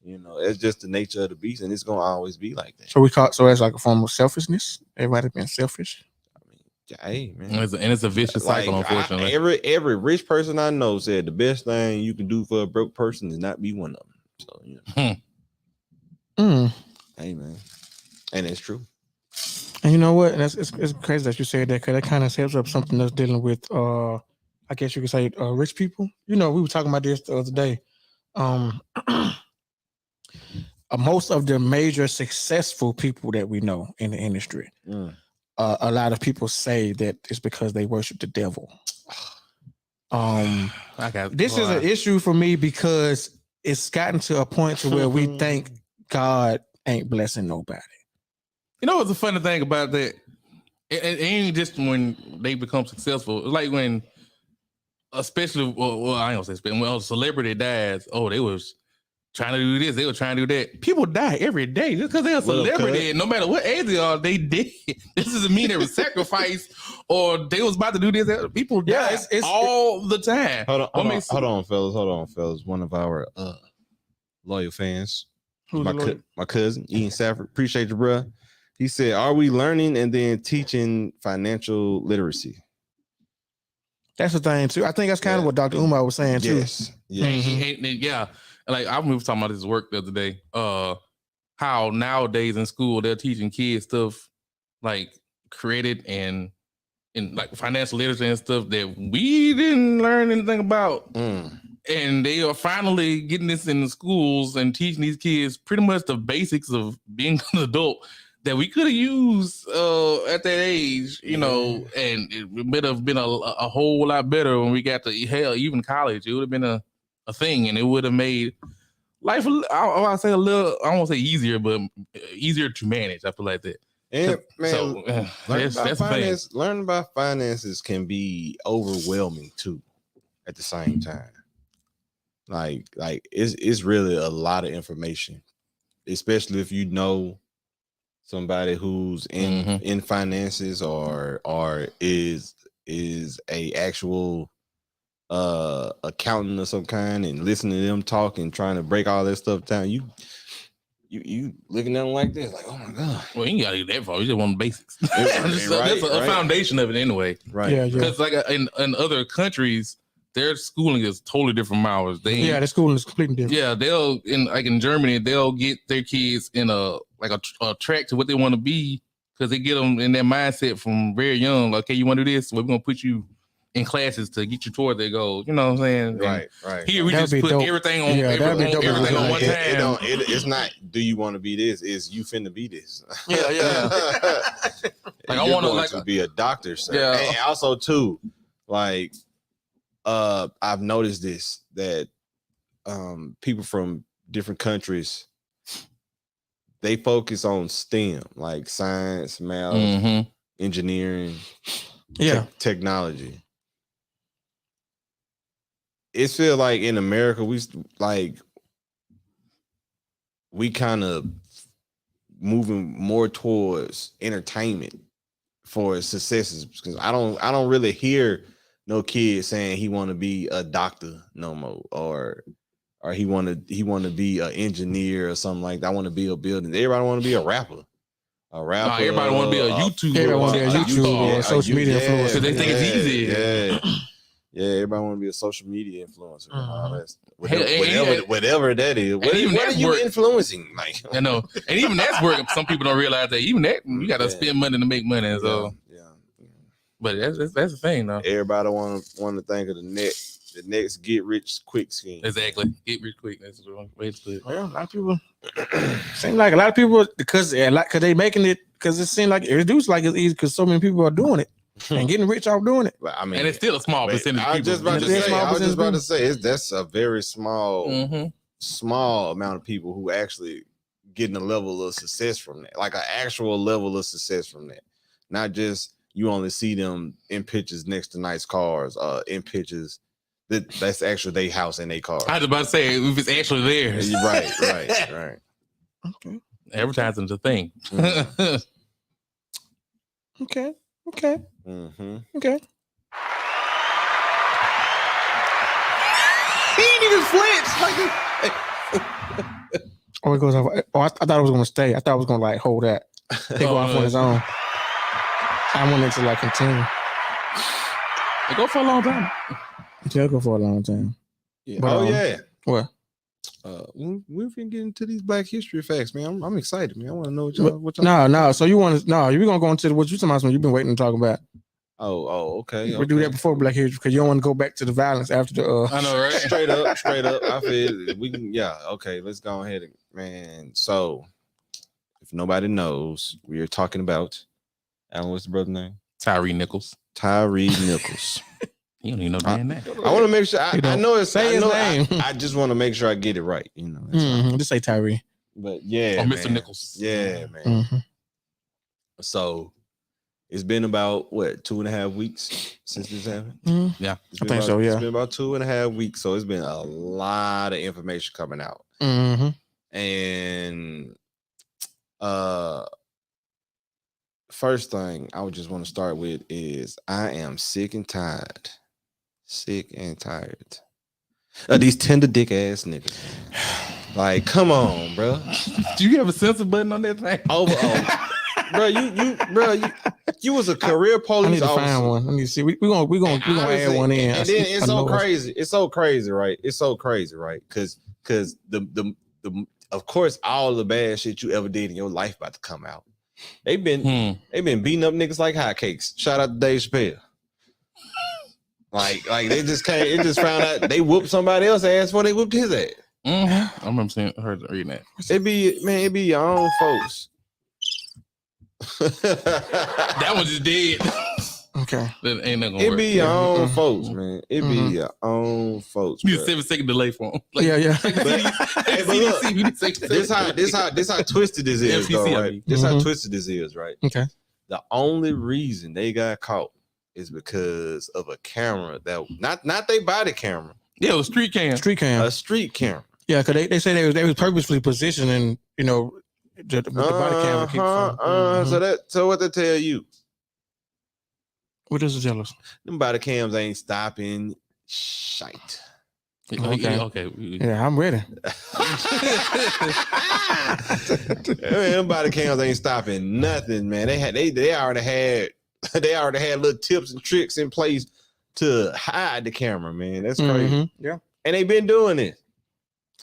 You know, it's just the nature of the beast, and it's gonna always be like that. So it's like a form of selfishness. Everybody being selfish. I mean, hey man, and it's a vicious cycle. Unfortunately, every rich person I know said the best thing you can do for a broke person is not be one of them. So you know, hey man, and it's true. And you know what? And it's crazy that you said that because that kind of sets up something that's dealing with, I guess you could say, rich people. You know, we were talking about this the other day. Most of the major successful people that we know in the industry, a lot of people say that it's because they worship the devil. This is an issue for me because it's gotten to a point to where we think God ain't blessing nobody. You know what's the funny thing about that? It ain't just when they become successful. It's like when, especially, well, I ain't gonna say, when a celebrity dies, they was trying to do this, they were trying to do that. People die every day just because they're a celebrity, and no matter what age they are, they did. This doesn't mean they were sacrificed or they was about to do this. People die all the time. Hold on, fellas. One of our loyal fans, my cousin Ian Safford. Appreciate you, bro. He said, "Are we learning and then teaching financial literacy?" That's the thing too. I think that's kind of what Dr. Umar was saying too. Yeah. Like I was talking about this work the other day. How nowadays in school they're teaching kids stuff like credit and like financial literacy and stuff that we didn't learn anything about. And they are finally getting this in the schools and teaching these kids pretty much the basics of being an adult that we could have used at that age, you know, and it would have been a whole lot better when we got to even college. It would have been a thing, and it would have made life, I'll say a little, I won't say easier, but easier to manage. I feel like that. And man, learning about finances can be overwhelming too at the same time. Like it's really a lot of information, especially if you know somebody who's in finances or is a actual accountant of some kind, and listening to them talk and trying to break all that stuff down. You looking at them like this, like, oh my god. Well, you gotta get that far. You just want the basics. That's a foundation of it anyway. Right. Yeah. Because like in other countries, their schooling is totally different from ours. The schooling is completely different. Yeah, they'll in Germany, they'll get their kids in a track to what they want to be, because they get them in that mindset from very young. Like, okay, you want to do this? Well, we're gonna put you in classes to get you toward their goal. You know what I'm saying? Right. Here we That'd just put dope. everything on, Everything on one time. It's not, do you want to be this? Is you finna be this? Yeah. Like, I want to be a doctor, sir. Yeah. And also too, like, I've noticed this, that people from different countries, they focus on STEM, like science, math, engineering, technology. It feels like in America we kind of moving more towards entertainment for successes, because I don't really hear no kid saying he want to be a doctor no more, or he want to be an engineer or something like that. I want to be a building. Everybody want to be a rapper. Nah, everybody want to be a YouTuber. Everybody want to be a YouTuber or social media influencer. Because they think it's easy. Yeah, everybody want to be a social media influencer. Whatever that is. What are you influencing? Like, I know. And even that's work. Some people don't realize that. Even that, you got to spend money to make money. So, but that's the thing, though. Everybody want to think of the next get rich quick scheme. Exactly, get rich quick. That's the wrong way to put it. Well, a lot of people seem like a lot of people because they making it, because it seems like it reduced like it's easy because so many people are doing it and getting rich off doing it. I mean, and it's still a small percentage. I was just about to say that's a very small amount of people who actually getting a level of success from that, like an actual level of success from that, not just you only see them in pictures next to nice cars, in pictures that's actually their house and their car. I was about to say, if it's actually theirs. Right. Okay. Advertising's a thing. Okay. He didn't even flinch. Oh, it goes off. Oh, I thought it was going to stay. I thought it was going to like hold that. It go off on its own. I wanted to like continue. It go for a long time. It'll go for a long time. Yeah. But, What? We've been getting to these Black History facts, man. I'm excited, man. I want to know what y'all. No. So you want to? No, you're gonna go into what you talking about? You've been waiting to talk about. Oh, okay. We do that before Black History because you don't want to go back to the violence after the. I know, right? Straight up. I feel we can. Yeah. Okay. Let's go ahead, man. So, if nobody knows, we are talking about Alan. What's the brother's name? Tyree Nichols. You don't even know damn that. I want to make sure. I know it's. Say his name. I just want to make sure I get it right. You know. Just say Tyree. But yeah, Mr. Nichols. Yeah, man. Mm-hmm. So it's been about 2.5 weeks since this happened. Mm-hmm. Yeah, I think so. Yeah, it's been about 2.5 weeks. So it's been a lot of information coming out. Mm-hmm. And first thing I would just want to start with is I am sick and tired of these tender dick ass niggas. Like, come on, bro. Do you have a censor button on that thing? You was a career police I need to officer. find one. Let me see. We gonna add one in. And then it's so crazy. It's so crazy, right? Because the of course all the bad shit you ever did in your life about to come out. They've been beating up niggas like hotcakes. Shout out to Dave Chappelle. Like they just came. It just found out they whooped somebody else's ass before they whooped his ass. Mm-hmm. I remember reading that. It be your own folks. That one just dead. Okay. That ain't not gonna work. It be your own folks, man. It be your own folks. You need a 7-second delay for them. Like, yeah. This how twisted this is, though, right? This how twisted this is, right? Okay. The only reason they got caught is because of a camera that not they body camera. Yeah, it was street cam. Street cam. A street camera. Yeah, because they say they was purposely positioning, with the body camera. So what they tell you? What does it tell us? Them body cams ain't stopping shite. Okay. Yeah, I'm ready. Them body cams ain't stopping nothing, man. They already had little tips and tricks in place to hide the camera, man. That's crazy. Mm-hmm. Yeah, and they've been doing it.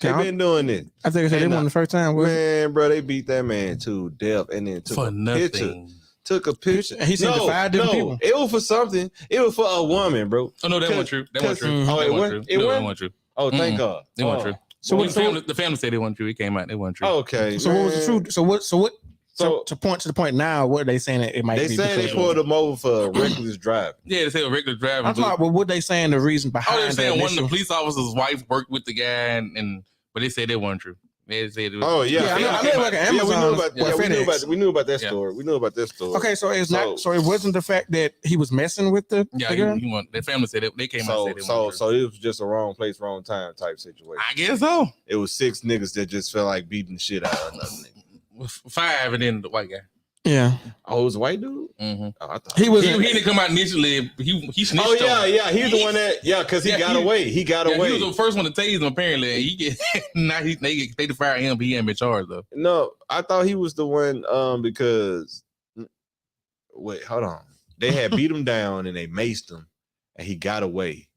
They've been doing it. I think I said they won the first time. Man, bro, they beat that man to death, and then took a picture. Took a picture. And he said to 5 different people. It was for something. It was for a woman, bro. Oh no, that wasn't true. That wasn't true. Oh, it wasn't. It wasn't true. Oh, thank God. It wasn't true. So the family said it wasn't true. It came out. It wasn't true. Okay. So what was the truth? So to point to the point now, what are they saying that it might be? They saying they pulled him over for reckless driving. Yeah, they said reckless driving. I'm talking about what they saying the reason behind. Oh, they're saying one of the police officers' wife worked with the guy, but they said it wasn't true. They said it was. Oh yeah, I know like Amazon. We knew about that story. We knew about this story. Okay, so it's not. So it wasn't the fact that he was messing with the girl? Their family said it. They came out and said it. So it was just a wrong place, wrong time type situation. I guess so. It was 6 niggas that just felt like beating the shit out of another nigga. 5 and then the white guy. Yeah. Oh, it was a white dude? Mm-hmm. Oh, I thought he didn't come out initially. He snitched. Oh, yeah. He's the one that, because he got away. He got away. He was the first one to tase him, apparently. They fired him, but he ain't been charged, though. No, I thought he was the one because, wait, hold on. They had beat him down and they maced him and he got away.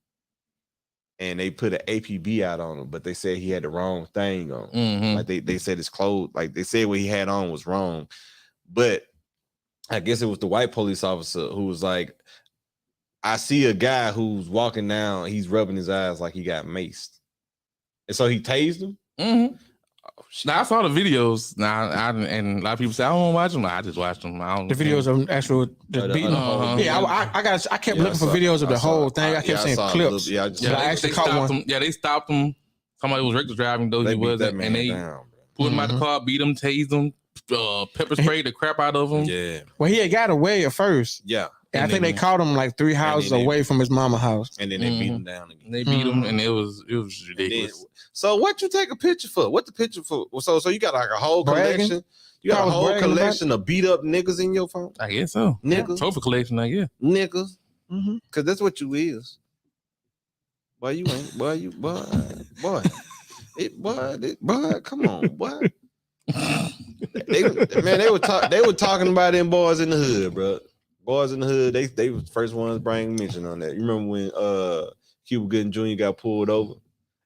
And they put an APB out on him, but they said he had the wrong thing on. Mm-hmm. Like they said his clothes, like they said what he had on was wrong. But I guess it was the white police officer who was like, I see a guy who's walking down, he's rubbing his eyes like he got maced. And so he tased him? Mm-hmm. Oh, now, I saw the videos. Now, and a lot of people say, I don't watch them. I just watched them. The videos of actual beating. Yeah, I kept looking for videos of the whole thing. I kept seeing clips. I actually caught one. They stopped him. Somebody was reckless driving, though he wasn't. And they pulled him out the car, beat him, tased him. Pepper sprayed the crap out of him. Yeah. Well, he had got away at first. Yeah. And I think they caught him like 3 houses away from his mama's house. And then they beat him down again. They beat him, and it was ridiculous. So what you take a picture for? What the picture for? So you got like a whole collection. You got a whole collection of beat up niggas in your phone. I guess so. Niggas. Trophy collection, I guess. Niggas. Because that's what you is. Boy, you ain't. Boy, you boy. Boy, come on, boy. They were talking about them boys in the hood, bro. Boys in the hood, they was the first ones bring mention on that. You remember when Cuba Gooding Jr. got pulled over?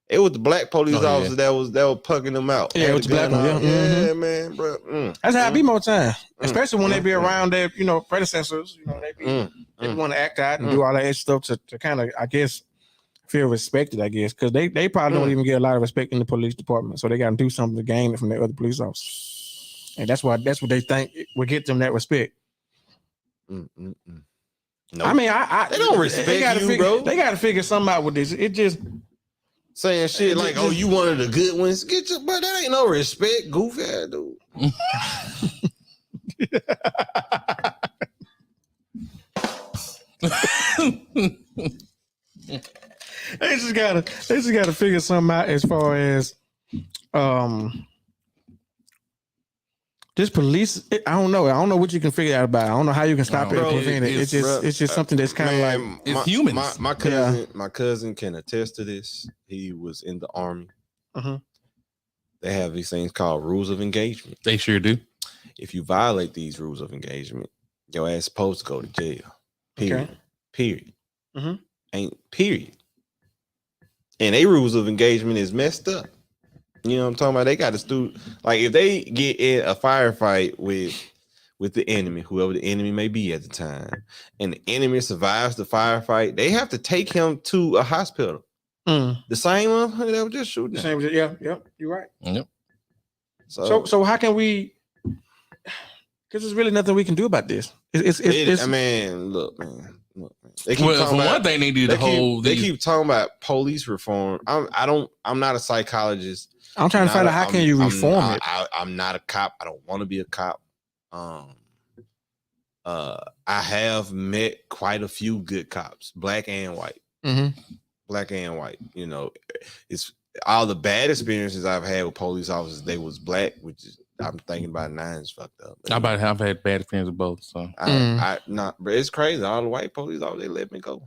It was the black police officer that was pucking them out. Yeah, it was the black one. Yeah, man, bro. That's how I be more time, especially when they be around their predecessors. They want to act out and do all that extra stuff to kind of, I guess, feel respected. I guess because they probably don't even get a lot of respect in the police department, so they got to do something to gain it from their other police officers, and that's what they think will get them that respect. Nope. I mean, they don't respect you, bro. They got to figure something out with this. It just saying shit like, "Oh, you one of the good ones." Get your, but that ain't no respect, goofy ass dude. They just gotta figure something out as far as this police. I don't know what you can figure out about it. I don't know how you can stop it or prevent it. It's just something that's kind of like it's humans. My cousin can attest to this. He was in the army. They have these things called rules of engagement. They sure do. If you violate these rules of engagement, your ass supposed to go to jail. Period. Okay. Period. Period. And they rules of engagement is messed up. You know what I'm talking about? They got to like if they get in a firefight with the enemy, whoever the enemy may be at the time, and the enemy survives the firefight, they have to take him to a hospital. The same one that was just shooting. Yeah, you're right. Yep. So how can we? Because there's really nothing we can do about this. I mean, look, man. They keep for one thing, they keep talking about police reform. I'm not a psychologist. I'm trying to find out how can you reform it. I'm not a cop. I don't want to be a cop. I have met quite a few good cops, black and white. black and white. You know, it's all the bad experiences I've had with police officers. They was black, which is I'm thinking about now is fucked up. I've had bad experience with both. So but it's crazy. All the white police officers, they let me go.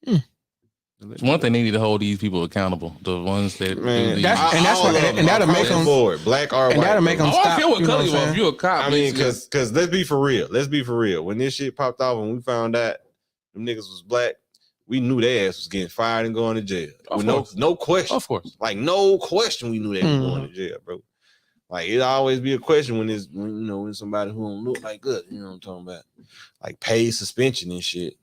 It's one thing they need to hold these people accountable. The ones that that'll make them forward, black or white. That'll make them stop. I don't care what color you are. If you're a cop, I mean, because let's be for real. When this shit popped off and we found out them niggas was black, we knew their ass was getting fired and going to jail. No question. Of course. Like no question, we knew they was going to jail, bro. Like it always be a question when somebody who don't look like good. You know what I'm talking about? Like paid suspension and shit.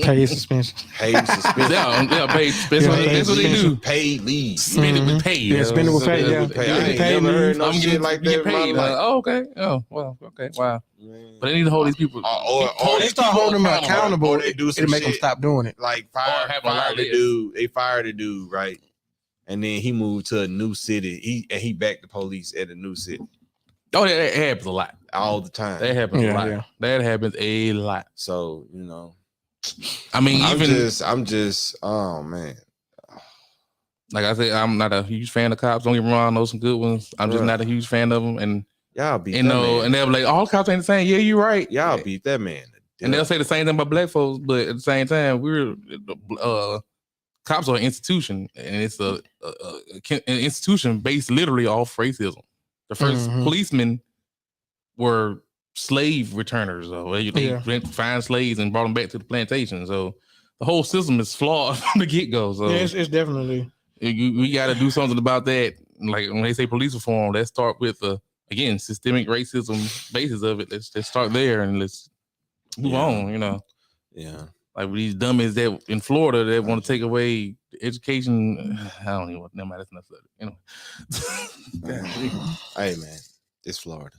Paid suspension. Yeah, paid suspension. That's what they do. Paid leave. Spend it with paid. Yeah, spend it with paid. Yeah. I ain't never heard no shit like that. Paid. Oh, okay. Oh, well, okay. Wow. Man. But they need to hold these people. Or they start holding them accountable. Or they do some it'll make them stop doing it. Like fire the dude. They fired the dude, right? And then he moved to a new city. He backed the police at a new city. Oh, that happens a lot. All the time. That happens a lot. Yeah. That happens a lot. So, I mean, I'm just, oh man. Like I said, I'm not a huge fan of cops. Don't get me wrong, I know some good ones. I'm just not a huge fan of them. And y'all beat that man. And they'll be like, all cops ain't the same. Yeah, you're right. Y'all beat that man. And they'll say the same thing about black folks, but at the same time, cops are an institution, and it's an institution based literally off racism. The first policemen were slave returners. They went to find slaves and brought them back to the plantation. So the whole system is flawed from the get-go. So yeah, it's definitely. We got to do something about that. Like when they say police reform, let's start with again systemic racism basis of it. Let's start there and let's move on. Yeah. Like with these dummies that in Florida that want to take away education. I don't even want them. That's not Hey man, it's Florida.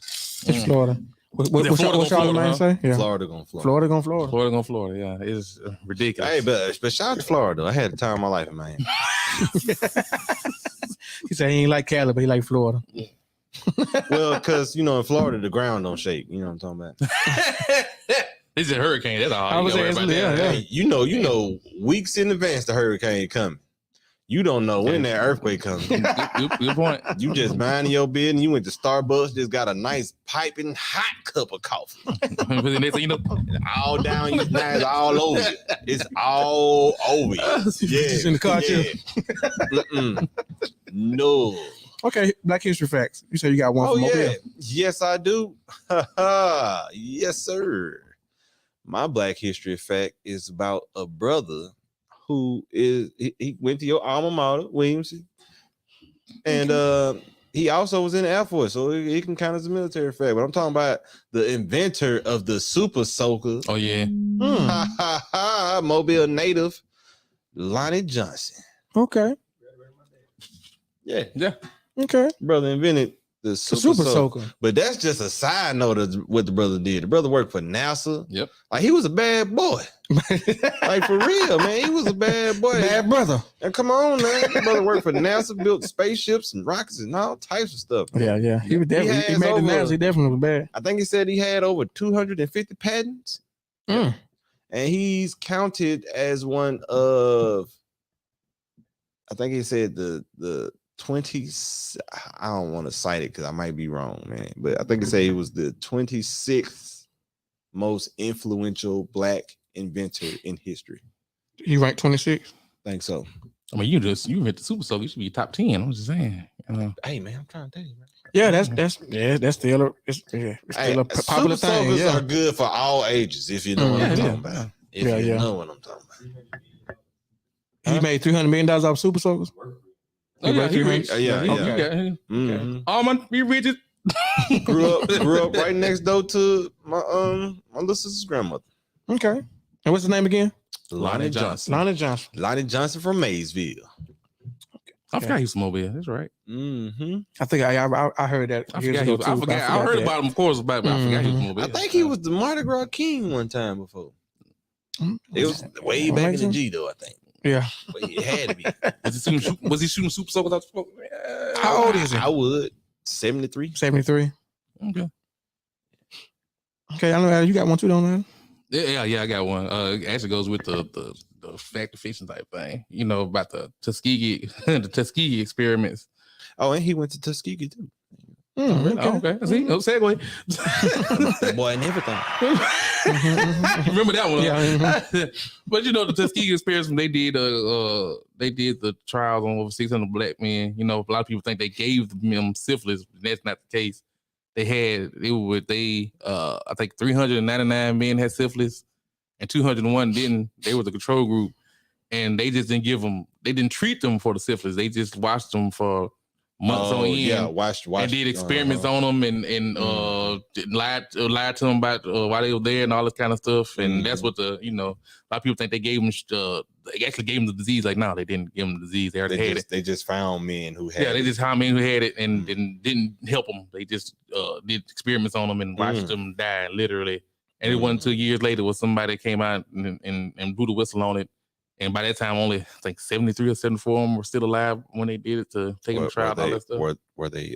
It's Florida. What y'all man say? Yeah. Florida gonna Florida. Florida gonna Florida. Florida gonna Florida. Yeah, it's ridiculous. Hey, but shout out to Florida. I had the time of my life in Miami. He said he ain't like Cali, but he like Florida. Yeah. Well, because in Florida the ground don't shake. You know what I'm talking about. It's a hurricane. That's all. I was saying, Hey, you know, weeks in advance the hurricane coming. You don't know when that earthquake comes. Good point. You just minding your business. You went to Starbucks, just got a nice piping hot cup of coffee. All down your knives, all over you. It's all over you. Yeah. In the car too. No. Okay, Black History Facts. You said you got one from Mobile. Yes, I do. Yes, sir. My Black History Fact is about a brother who he went to your alma mater, Williamson, and he also was in the Air Force, so he can count as a military fact. But I'm talking about the inventor of the Super Soaker. Oh yeah, Mobile native Lonnie Johnson. Okay. Yeah. Okay. Brother invented the Super Soaker. But that's just a side note of what the brother did. The brother worked for NASA. Yep. Like he was a bad boy. Like for real, man. He was a bad boy. Bad brother. And come on, man. The brother worked for NASA, built spaceships and rockets and all types of stuff. Man. Yeah. He was definitely he made the NASA. He definitely was bad. I think he said he had over 250 patents. And he's counted as one of, I think he said the 20, I don't want to cite it because I might be wrong, man. But I think it said he was the 26th most influential Black inventor in history. He ranked 26? I think so. I mean, you hit the Super Soaker. You should be top 10. I'm just saying. Hey, man, I'm trying to tell you, man. Yeah, that's still a popular Super thing. Soakers are good for all ages, if you know what I'm talking about. If you know what I'm talking about. He made $300 million off Super Soakers. He rich. Yeah. Okay. All my riches. grew up right next door to my little sister's grandmother. Okay. And what's his name again? Lonnie Johnson. Lonnie Johnson from Maysville. I forgot he was from Mobile. That's right. I think I heard that. I heard about him, of course, but I forgot he was from Mobile. I think he was the Mardi Gras King one time before. It was way back in the G, though, I think. Yeah. But it had to be. Was he shooting Super Soakers out the smoke? How old is he? I would. 73. 73. Okay. Okay, I know you got one too, don't you? Yeah, I got one. It actually goes with the fact of fiction type thing. You know about the Tuskegee the Tuskegee experiments. Oh, and he went to Tuskegee too. Okay. See, no segue. That boy and everything. Remember that one? Yeah. But you know the Tuskegee experiments, they did the trials on over 600 black men. You know, a lot of people think they gave them syphilis. That's not the case. I think 399 men had syphilis and 201 didn't. They were the control group, and they just didn't they didn't treat them for the syphilis. They just watched them for months on end. Yeah, watched and did experiments on them and lied to them about why they were there and all this kind of stuff. And that's what a lot of people think they gave them they actually gave them the disease. Like, no, they didn't give them the disease. They already had it. They just found men who had it. They just found men who had it and didn't help them. They just did experiments on them and watched them die, literally. And it wasn't 2 years later was somebody that came out and blew the whistle on it. And by that time, only I think 73 or 74 of them were still alive when they did it to take them to trial and all that stuff. Were they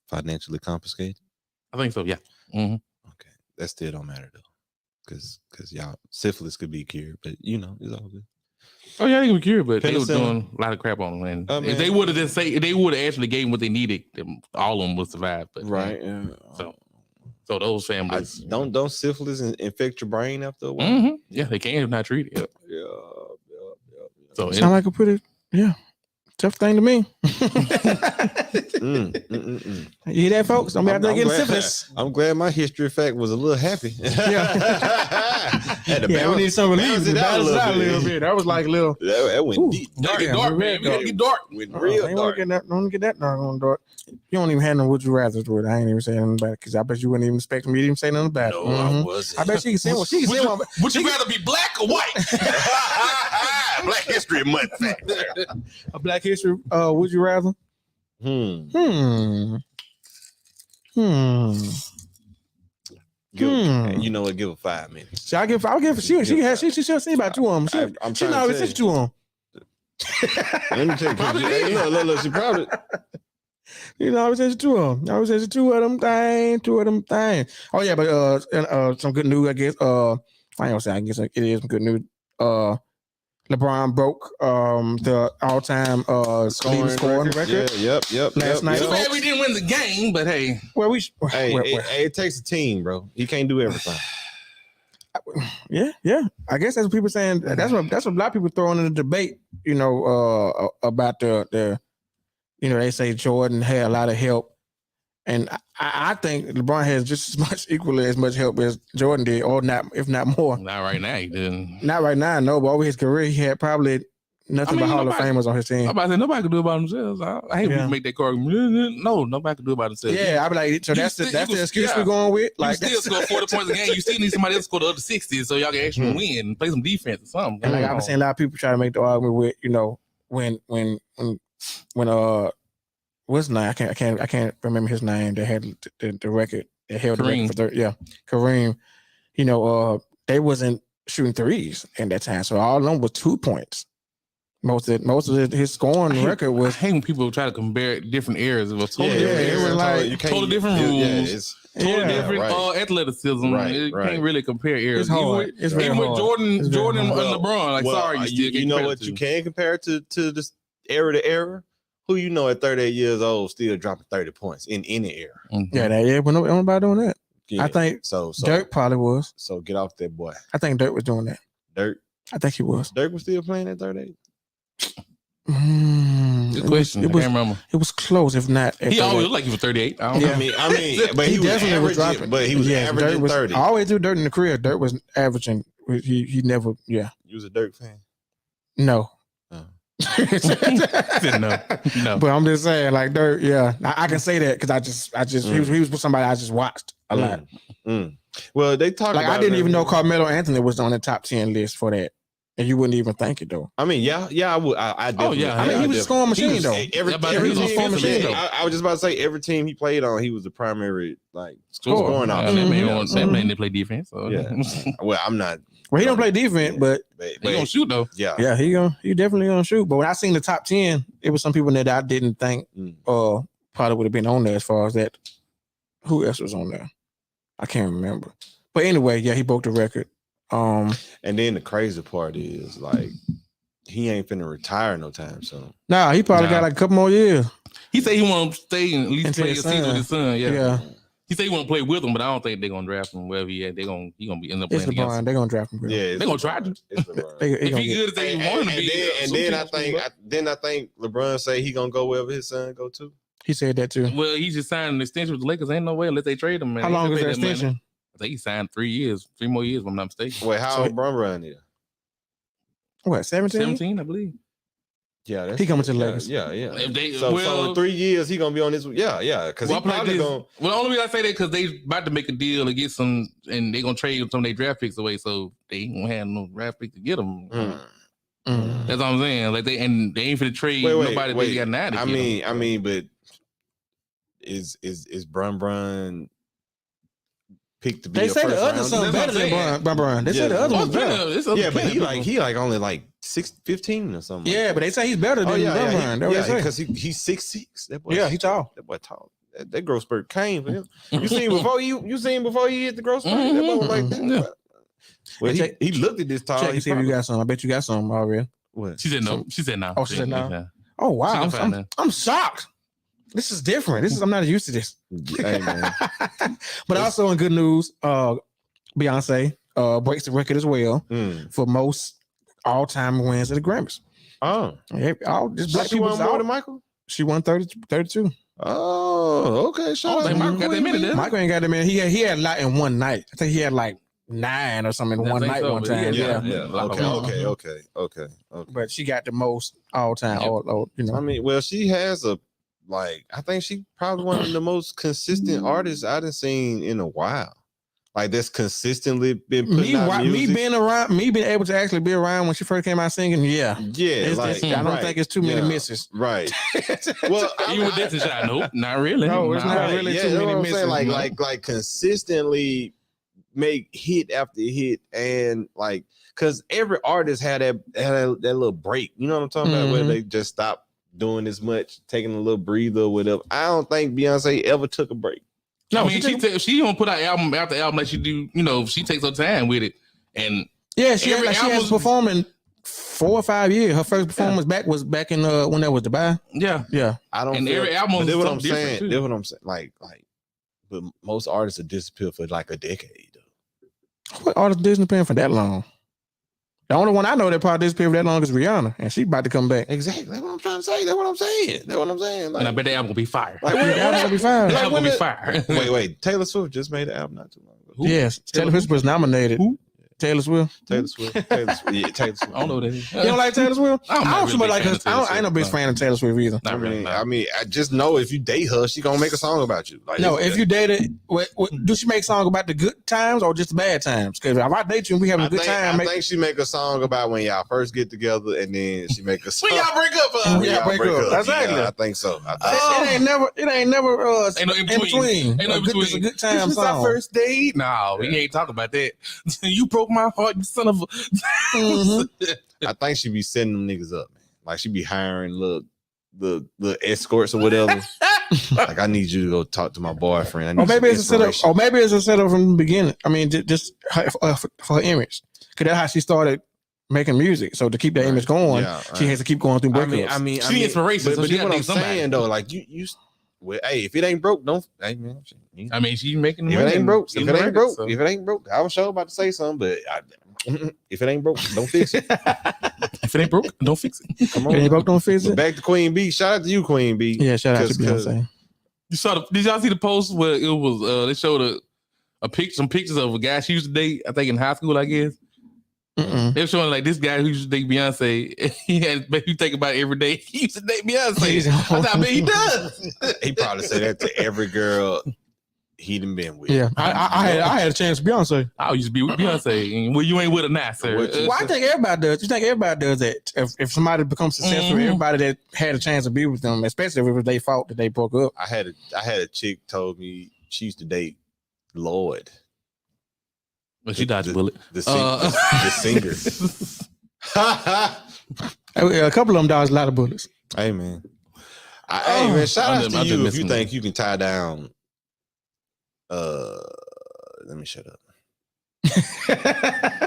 financially confiscated? I think so, yeah. Mm-hmm. Okay. That still don't matter though. Because y'all syphilis could be cured, but it's all good. Oh yeah, they were cured, but they were doing a lot of crap on them. And if they would have actually gave them what they needed, all of them would survive. But right. So those families don't syphilis infect your brain after a while? Mm-hmm. Yeah, they can if not treated. Yep. Yeah. So sound like a pretty tough thing to me. You hear that, folks? Don't be out there getting syphilis. I'm glad my history fact was a little happy. We need some relief to balance it out a little bit. That was like a little. That went deep. Dark, man. We gotta get dark. Went real dark. Don't get that dark on dark. You don't even have no would you rather to it. I ain't even saying nothing about it because I bet you wouldn't even expect me to even say nothing about it. No, I wasn't. I bet she can say one. She can say one. Would you rather be black or white? Black History Month. A Black History. Would you rather? You know what? Give her 5 minutes. So I'll give. She'll say about 2 of them. She not always say 2 of them. Let me tell you. Look, she probably. I always say 2 of them. I always say 2 of them things. Oh yeah, but some good news, I guess. I ain't gonna say. I guess it is some good news. LeBron broke the all-time scoring record. Yeah, yep. Last night. Too bad we didn't win the game, but hey. Well, it takes a team, bro. You can't do everything. Yeah. I guess that's what people saying. That's what a lot of people throwing in the debate. About the they say Jordan had a lot of help, and I think LeBron has just equally as much help as Jordan did, or not, if not more. Not right now, he didn't. Not right now, no. But over his career, he had probably nothing but Hall of Famers on his team. I'm about to say nobody can do it by themselves. I hate people make that call. No, nobody can do it by themselves. Yeah, I'd be like, so that's the excuse we're going with. Like, you still score 40 points a game. You still need somebody else to score the other 60, so y'all can actually win, play some defense or something. And like I've been saying, a lot of people try to make the argument with, when what's his name? I can't remember his name. They had the record. They held Kareem. the record for Kareem. They wasn't shooting threes in that time, so all of them was 2 points. Most of his scoring record was. I hate when people try to compare different eras. It was totally different rules. Totally different athleticism. Right, you can't really compare eras. It's hard. Even with Jordan and LeBron, sorry, you still you know what you can compare to this era to era. Who at 38 years old still dropping 30 points in any era? Mm-hmm. Yeah, but nobody doing that. Yeah. I think so. Dirk probably was. So get off that boy. I think Dirk was doing that. Dirk? I think he was. Dirk was still playing at 38? Good question. I can't remember. It was close, if not. He always looked like he was 38. I mean, but he definitely was dropping. But he was averaging 30. I always do Dirk in the career. Dirk was averaging. He never. Yeah. You was a Dirk fan? No. No. But I'm just saying, like Dirk, I can say that because I just he was somebody I just watched a lot. Well, they talk like about I didn't even know Carmelo Anthony was on the top 10 list for that, and you wouldn't even think it though. I mean, I would. I definitely. I mean, he was a scoring machine though. I was just about to say every team he played on, he was the primary scoring option. That man didn't play defense. So. Yeah. Well, I'm not. Well, he don't play defense, but he gonna shoot though. Yeah, he definitely gonna shoot. But when I seen the top 10, it was some people that I didn't think probably would have been on there as far as that. Who else was on there? I can't remember. But anyway, he broke the record. And then the crazy part is like he ain't finna retire no time soon. Nah, he probably got like a couple more years. He said he want to stay and at least Until play a his season son. with his son. Yeah. He said he want to play with him, but I don't think they're gonna draft him wherever he at. He gonna be end up It's playing against LeBron. him. They're gonna draft him. Bro. Yeah, They gonna try to. It's LeBron. If he good as they want him to be, and then I think LeBron say he gonna go wherever his son go to. He said that too. Well, he just signed an extension with the Lakers. Ain't no way unless they trade him. Man. How long is that extension? Money. I think he signed 3 more years, if I'm not mistaken. Wait, how old LeBron is? What, 17? 17, I believe. Yeah, that's he coming to the Lakers. Yeah. If they, so in 3 years he gonna be on this. Yeah. Because he probably gonna. Well, the only reason I say that because they about to make a deal to get some, and they gonna trade some of their draft picks away, so they ain't gonna have no draft pick to get them. That's what I'm saying. Like they ain't for the trade nobody. They got nada. I mean, but is Brun picked to be? They a say first the other rounder? son better than Brun. They say the other one's better. Yeah, but he only like 15 or something. Yeah, but they say he's better than Brun. Yeah, because he's 6'6". That boy, he's tall. That boy tall. That growth spurt came for him. You seen before he hit the growth spurt. That boy was like that. Yeah. Well, he looked at this tall. Check and see if you got some. I bet you got some already. What? She said no. She said no. Oh, she said no. Oh wow, I'm shocked. This is different. I'm not used to this. Hey, man. But also in good news, Beyonce breaks the record as well for most all-time wins at the Grammys. Oh, she won more than Michael. She won 32. Oh, okay. Shout out. Michael got that many. Michael ain't got that many. He had a lot in one night. I think he had like 9 or something in one night, one time. Yeah. Okay. But she got the most all-time. I mean, well, she has I think she probably one of the most consistent artists I done seen in a while. Like that's consistently been putting out music. Me being able to actually be around when she first came out singing. Yeah. I don't think it's too many misses. Right. Well, you with this shot? Nope, not really. No, it's not really too many misses. Like consistently make hit after hit, and like because every artist had that little break. You know what I'm talking about? Where they just stop doing as much, taking a little breather or whatever. I don't think Beyonce ever took a break. No, I mean, she don't put out album after album like she do. You know, she takes her time with it, and she has performing 4 or 5 years. Her first performance was back in when that was Dubai. Yeah. I don't. And every album. That's what I'm saying. That's what I'm saying. Like, but most artists have disappeared for like a decade. Though. What artists disappearing for that long? The only one I know that probably disappeared for that long is Rihanna, and she about to come back. Exactly. That's what I'm trying to say. That's what I'm saying. Like, and I bet the album will be fire. Like, the album will be fire. The album will be fire. Wait. Taylor Swift just made an album not too long ago. Yes. Taylor Swift was nominated. Who? Taylor Swift. Yeah, Taylor Swift. I don't know that. You don't like Taylor Swift? I ain't no big fan of Taylor Swift either. I mean, I just know if you date her, she gonna make a song about you. Like, no, if you date her, do she make songs about the good times or just the bad times? Because if I date you and we having a good time, I think she make a song about when y'all first get together, and then she make a song when y'all break up. When y'all break up. Exactly. Yeah, I think so. It ain't never ain't no in between. Ain't no in between. It's a good time this song. Our first date. No, we ain't talking about that. You broke my heart, you son of a. I think she be sending them niggas up, man. Like she be hiring the escorts or whatever. Like I need you to go talk to my boyfriend. Or maybe it's a setup. Or maybe it's a setup from the beginning. I mean, just for her image, because that's how she started making music. So to keep that image going, she has to keep going through breakups. I mean, she inspiration. But so you know what I'm saying though, like you. Well, hey, if it ain't broke, don't. Hey, man, I mean, she's making. If it ain't broke, if it ain't broke, I was sure about to say something, but if it ain't broke, don't fix it. If it ain't broke, don't fix it. Come on, if it ain't broke, don't fix it. Back to Queen B. Shout out to you, Queen B. Yeah, shout out to Beyonce. You saw did y'all see the post where it was? They showed some pictures of a guy she used to date. I think in high school, I guess. They were showing like this guy who used to date Beyonce. You think about it every day. He used to date Beyonce. I thought, he does. He probably said that to every girl he done been with. Yeah, I had a chance with Beyonce. I used to be with Beyonce. Well, you ain't with her now, sir. Well, I think everybody does. You think everybody does that? If somebody becomes successful, everybody that had a chance to be with them, especially if it was their fault that they broke up. I had a chick told me she used to date Lloyd. But she dodged a bullet. The singer. A couple of them dodged a lot of bullets. Hey man, shout out to you if you think you can tie down. Let me shut up.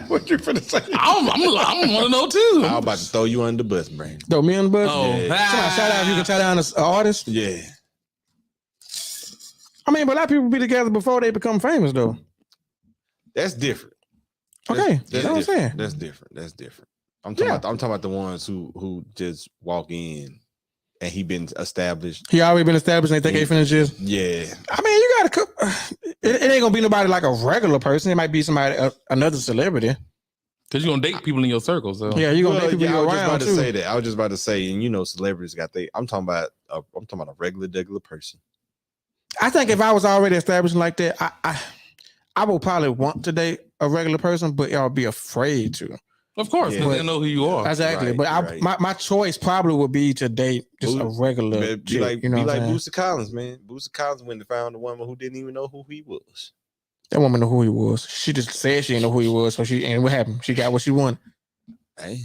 What you finna say? I'm want to know too. I'm about to throw you under the bus, Brandon. Throw me on the bus? Oh, Yeah. Somebody shout out if you can tie down an artist. Yeah. I mean, but a lot of people be together before they become famous, though. That's different. Okay, that's what I'm saying. That's different. I'm talking about the ones who just walk in and he been established. He already been established and they think they finna just. Yeah. I mean, you gotta. It ain't gonna be nobody like a regular person. It might be somebody, another celebrity. Because you're gonna date people in your circle, so Yeah, you're gonna date people I was just around about too. to say that. I was just about to say, and you know, celebrities got they. I'm talking about a regular person. I think if I was already established like that, I would probably want to date a regular person, but I'll be afraid to. of course, Yeah. because they know who you are. Exactly. Right, But my choice probably would be to date just a regular Be chick, like you know what I'm saying? Boosie Collins, man. Boosie Collins went and found a woman who didn't even know who he was. That woman knew who he was. She just said she didn't know who he was. So and what happened? She got what she wanted. Hey,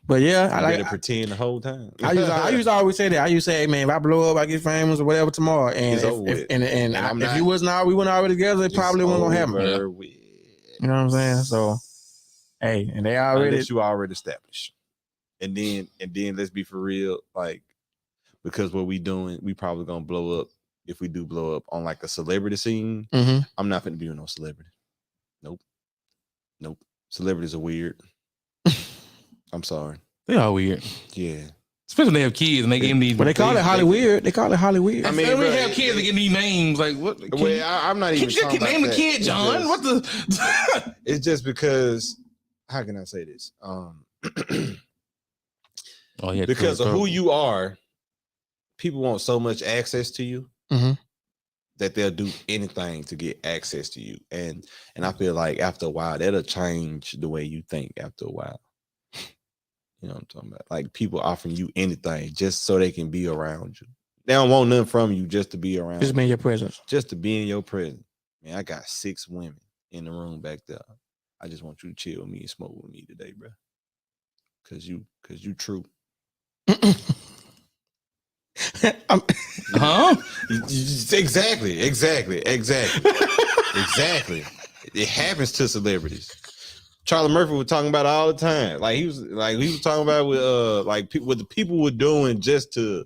But yeah, I I like better pretend the whole time. I used to always say that. I used to say, hey, man, if I blow up, I get famous or whatever tomorrow. And It's over with. if you wasn't we weren't already together, it probably wasn't gonna happen. over with. You know what I'm saying? So hey, and they already Unless you already established. And then let's be for real, like, because what we doing, we probably gonna blow up. If we do blow up on like a celebrity scene, Mhm. I'm not gonna be with no celebrity. Nope. Celebrities are weird. I'm sorry. They are weird, Yeah. especially when they have kids and they give them these. But they call it Hollywood. They call it Hollywood. I mean, bro, when they have kids, they get these names like what? I'm not even. You just talking name the about kid, that. John. It's What the? It's just because. How can I say this? Oh, yeah, Because of who you are, people want so much access to you Mhm. that they'll do anything to get access to you. And I feel like after a while, that'll change the way you think after a while. You know what I'm talking about? Like people offering you anything just so they can be around you. They don't want nothing from you just to be around Just you. be in your presence. Just to be in your presence. Man, I got 6 women in the room back there. I just want you to chill with me and smoke with me today, bro. Cause you true. Huh? Exactly. It happens to celebrities. Charlie Murphy was talking about it all the time. Like he was talking about with what the people were doing just to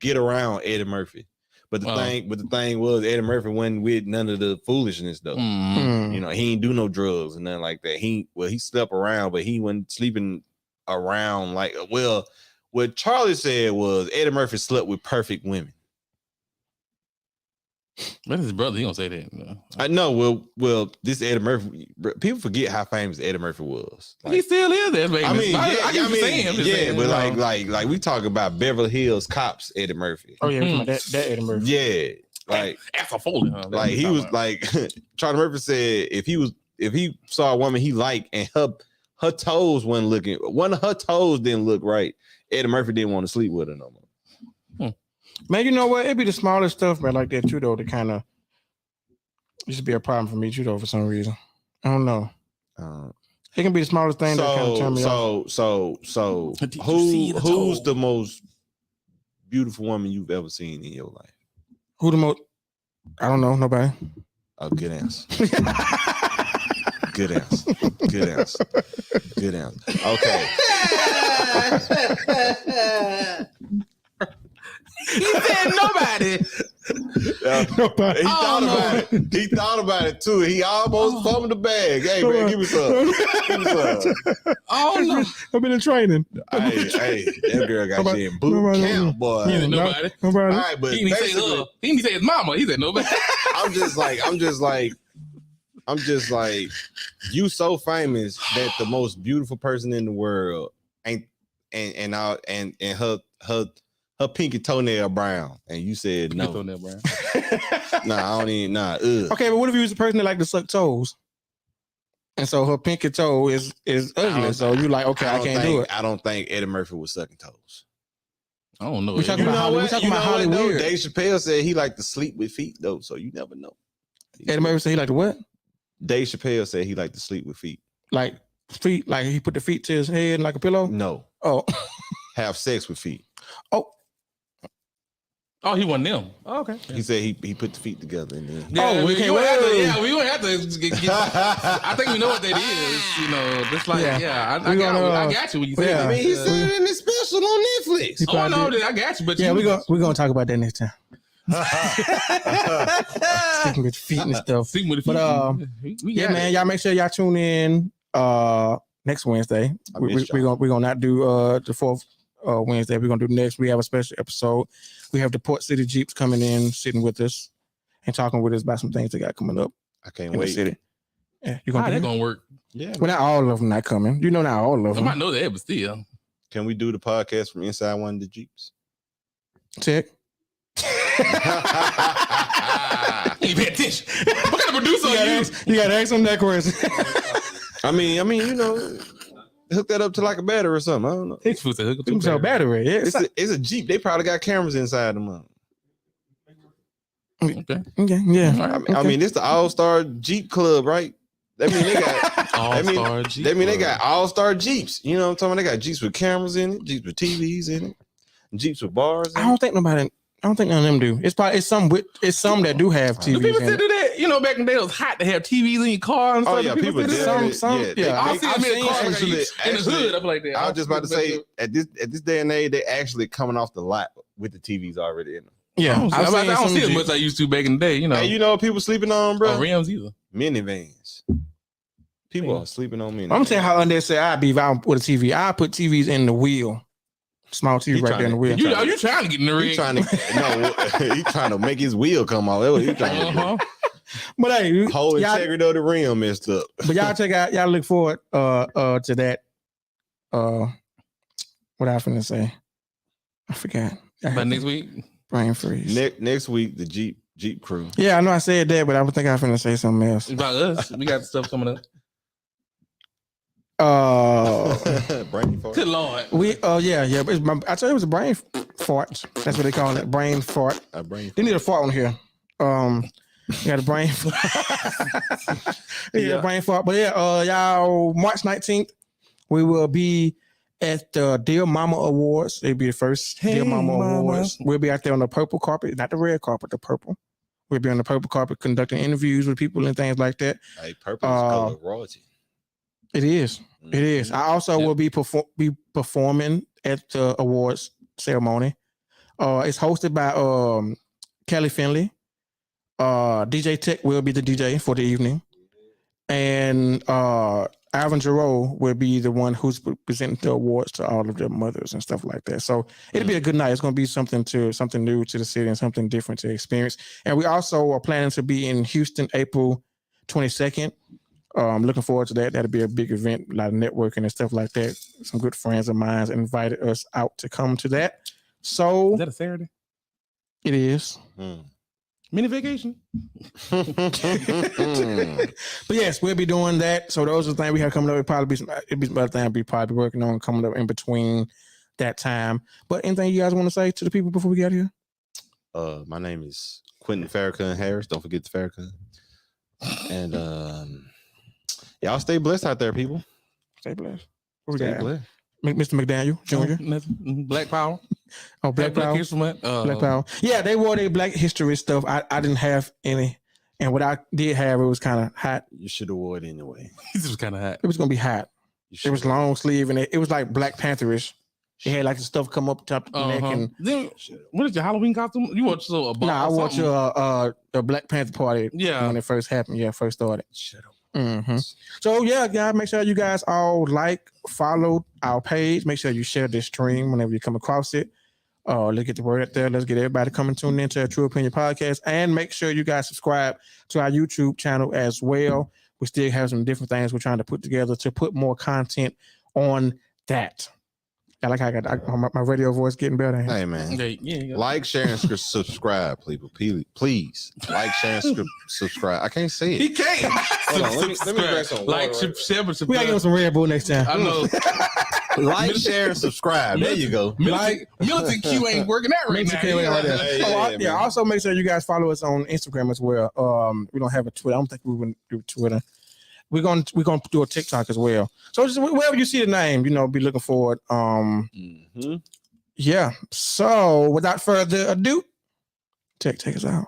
get around Eddie Murphy. But the thing was Eddie Murphy wasn't with none of the foolishness though. Mm. You know, he ain't do no drugs and nothing like that. He slept around, but he wasn't sleeping around like what Charlie said was Eddie Murphy slept with perfect women. That's his brother. He gonna say that. No. I know. Well, this Eddie Murphy. People forget how famous Eddie Murphy was. Like, He still is that baby. I mean, I get what you're saying. I'm just saying, but you know. like we talk about Beverly Hills Cops Eddie Murphy. Oh yeah, that Eddie Murphy. Yeah, like That's a folding. Huh? like he was like Charlie Murphy said if he saw a woman he liked and her toes wasn't looking, one of her toes didn't look right, Eddie Murphy didn't want to sleep with her no more. Man, you know what? It'd be the smallest stuff, man, like that too, though, that kind of used to be a problem for me too, though, for some reason. I don't know. It can be the smallest thing that kind of turn me off. So who's the most beautiful woman you've ever seen in your life? Who the most? I don't know. Nobody. Oh, good answer. Good answer. Okay. He said nobody. Nobody. He thought about it too. He almost fumbled the bag. Hey man, give me some. Oh no. I've been in training. Hey, that girl got you in boot camp, boy. He said nobody. All right, but He didn't say basically, he didn't say his mama. He said nobody. I'm just like, you so famous that the most beautiful person in the world ain't and her pinky toenail brown, and you said no. Nah, I don't even. Nah. Ugh. Okay, but what if you was a person that like to suck toes, and so her pinky toe is ugly? So you like, okay, I can't do it. I don't think Eddie Murphy was sucking toes. I don't know. We talking about Hollywood. Dave Chappelle said he liked to sleep with feet though, so you never know. Eddie Murphy said he like to what? Dave Chappelle said he liked to sleep with feet. Like feet, like he put the feet to his head like a pillow. No. Oh, Have sex with feet. oh, Oh, he won them. Oh, okay. He said he put the feet together and then. Yeah, we can't wait. We won't have to get I think we know what that is. You know, just like I got you when you say that. I mean, he said it in his special on Netflix. Oh, I know that. I got you, but yeah, we're gonna talk about that next time. Sticking with feet and stuff. But yeah, man, y'all make sure y'all tune in next Wednesday. We're gonna not do the fourth Wednesday. We're gonna do next. We have a special episode. We have the Port City Jeeps coming in, sitting with us and talking with us about some things they got coming up. I can't wait. City. Yeah, you How that gonna work? Yeah. Well, not all of them not coming. You know, not all of them. I might know that, but still. Can we do the podcast from inside one of the Jeeps? Check. Hey, pay attention. What kind of producer are you? You gotta ask them that question. I mean, you know, hook that up to like a battery or something. I don't know. It's supposed to hook up to It's a battery. Yeah, it's a Jeep. They probably got cameras inside them. Okay. Yeah. I mean, it's the All-Star Jeep Club, right? That mean they got All-Star Jeep. That mean they got All-Star Jeeps. You know what I'm talking about? They got Jeeps with cameras in it, Jeeps with TVs in it, Jeeps with bars. I don't think none of them do. It's some that do have TVs. Do people in still it. do that? You know, back in the day, it was hot to have TVs in your car and stuff. Oh yeah, people do did. that. Yeah. I've seen them in the car actually, in the hood up like that. I was just about to say at this day and age, they actually coming off the lot with the TVs already in them. Yeah, I don't see as much as I used to back in the day. You know, Hey, you know what people sleeping on, bro? rims either. Minivans. People are sleeping on minivans. I'm telling you how unnecessary I'd be if I put a TV. I put TVs in the wheel. Small TV right there in the wheel. You trying to get in the rig? He trying to make his wheel come off. That's what he trying to do. But hey, whole integrity of the rim messed up. But y'all look forward to that. What I was finna say? I forgot. By next week? Brain freeze. Next week, the Jeep crew. Yeah, I know I said that, but I think I was finna say something else. About us. We got stuff coming up. Brain fart. Good Lord. Yeah. But I tell you, it was a brain fart. That's what they call it. Brain fart. A brain. They need a fart on here. You got a brain fart. A brain fart. But yeah, y'all, March 19th, we will be at the Dear Mama Awards. It'll be the first Dear Mama Awards. We'll be out there on the purple carpet, not the red carpet, the purple. We'll be on the purple carpet conducting interviews with people and things like that. Hey, purple is color of royalty. It is. Mm-hmm. It is. I also will be performing at the awards ceremony. It's hosted by Kelly Finley. DJ Tech will be the DJ for the evening. And Alvin Giroux will be the one who's presenting the awards to all of their mothers and stuff like that. So it'll be a good night. It's going to be something new to the city and something different to experience. And we also are planning to be in Houston, April 22nd. I'm looking forward to that. That'll be a big event, a lot of networking and stuff like that. Some good friends of mine invited us out to come to that. So is that a Saturday? It is. Mini vacation. But yes, we'll be doing that. So those are the things we have coming up. It'll be some other things we'll probably be working on coming up in between that time. But anything you guys want to say to the people before we get here? My name is Quentin Farrakhan Harris. Don't forget the Farrakhan. And y'all stay blessed out there, people. Stay blessed. Stay blessed. Mr. McDaniel Jr. Black Power. Oh, Black Power. Black Power. Yeah, they wore their Black History stuff. I didn't have any. And what I did have, it was kind of hot. You should have wore it anyway. It was kind of hot. It was going to be hot. It was long sleeve and it was like Black Pantherish. It had like the stuff come up top of the neck. And then, what is your Halloween costume? You watched a ball? I watched a Black Panther party when it first happened. Yeah, first started. Shut up. Mm-hmm. So yeah, guys, make sure you guys all follow our page. Make sure you share this stream whenever you come across it. Let's get the word out there. Let's get everybody coming tuned into a Tru Opinion Podcast, and make sure you guys subscribe to our YouTube channel as well. We still have some different things we're trying to put together to put more content on that. I like how I got my radio voice getting better. Hey man, like, share, and subscribe, people. Please, like, share, and subscribe. I can't say it. He can't. Hold on, let me grab some water. We gotta give him some Red Bull next time. I know. Like, share, and subscribe. There you go. Militant Q ain't working out right now. Also make sure you guys follow us on Instagram as well. We don't have a Twitter. I don't think we would do Twitter. We're gonna do a TikTok as well. So just wherever you see the name, be looking forward. Yeah. So without further ado, Take us out.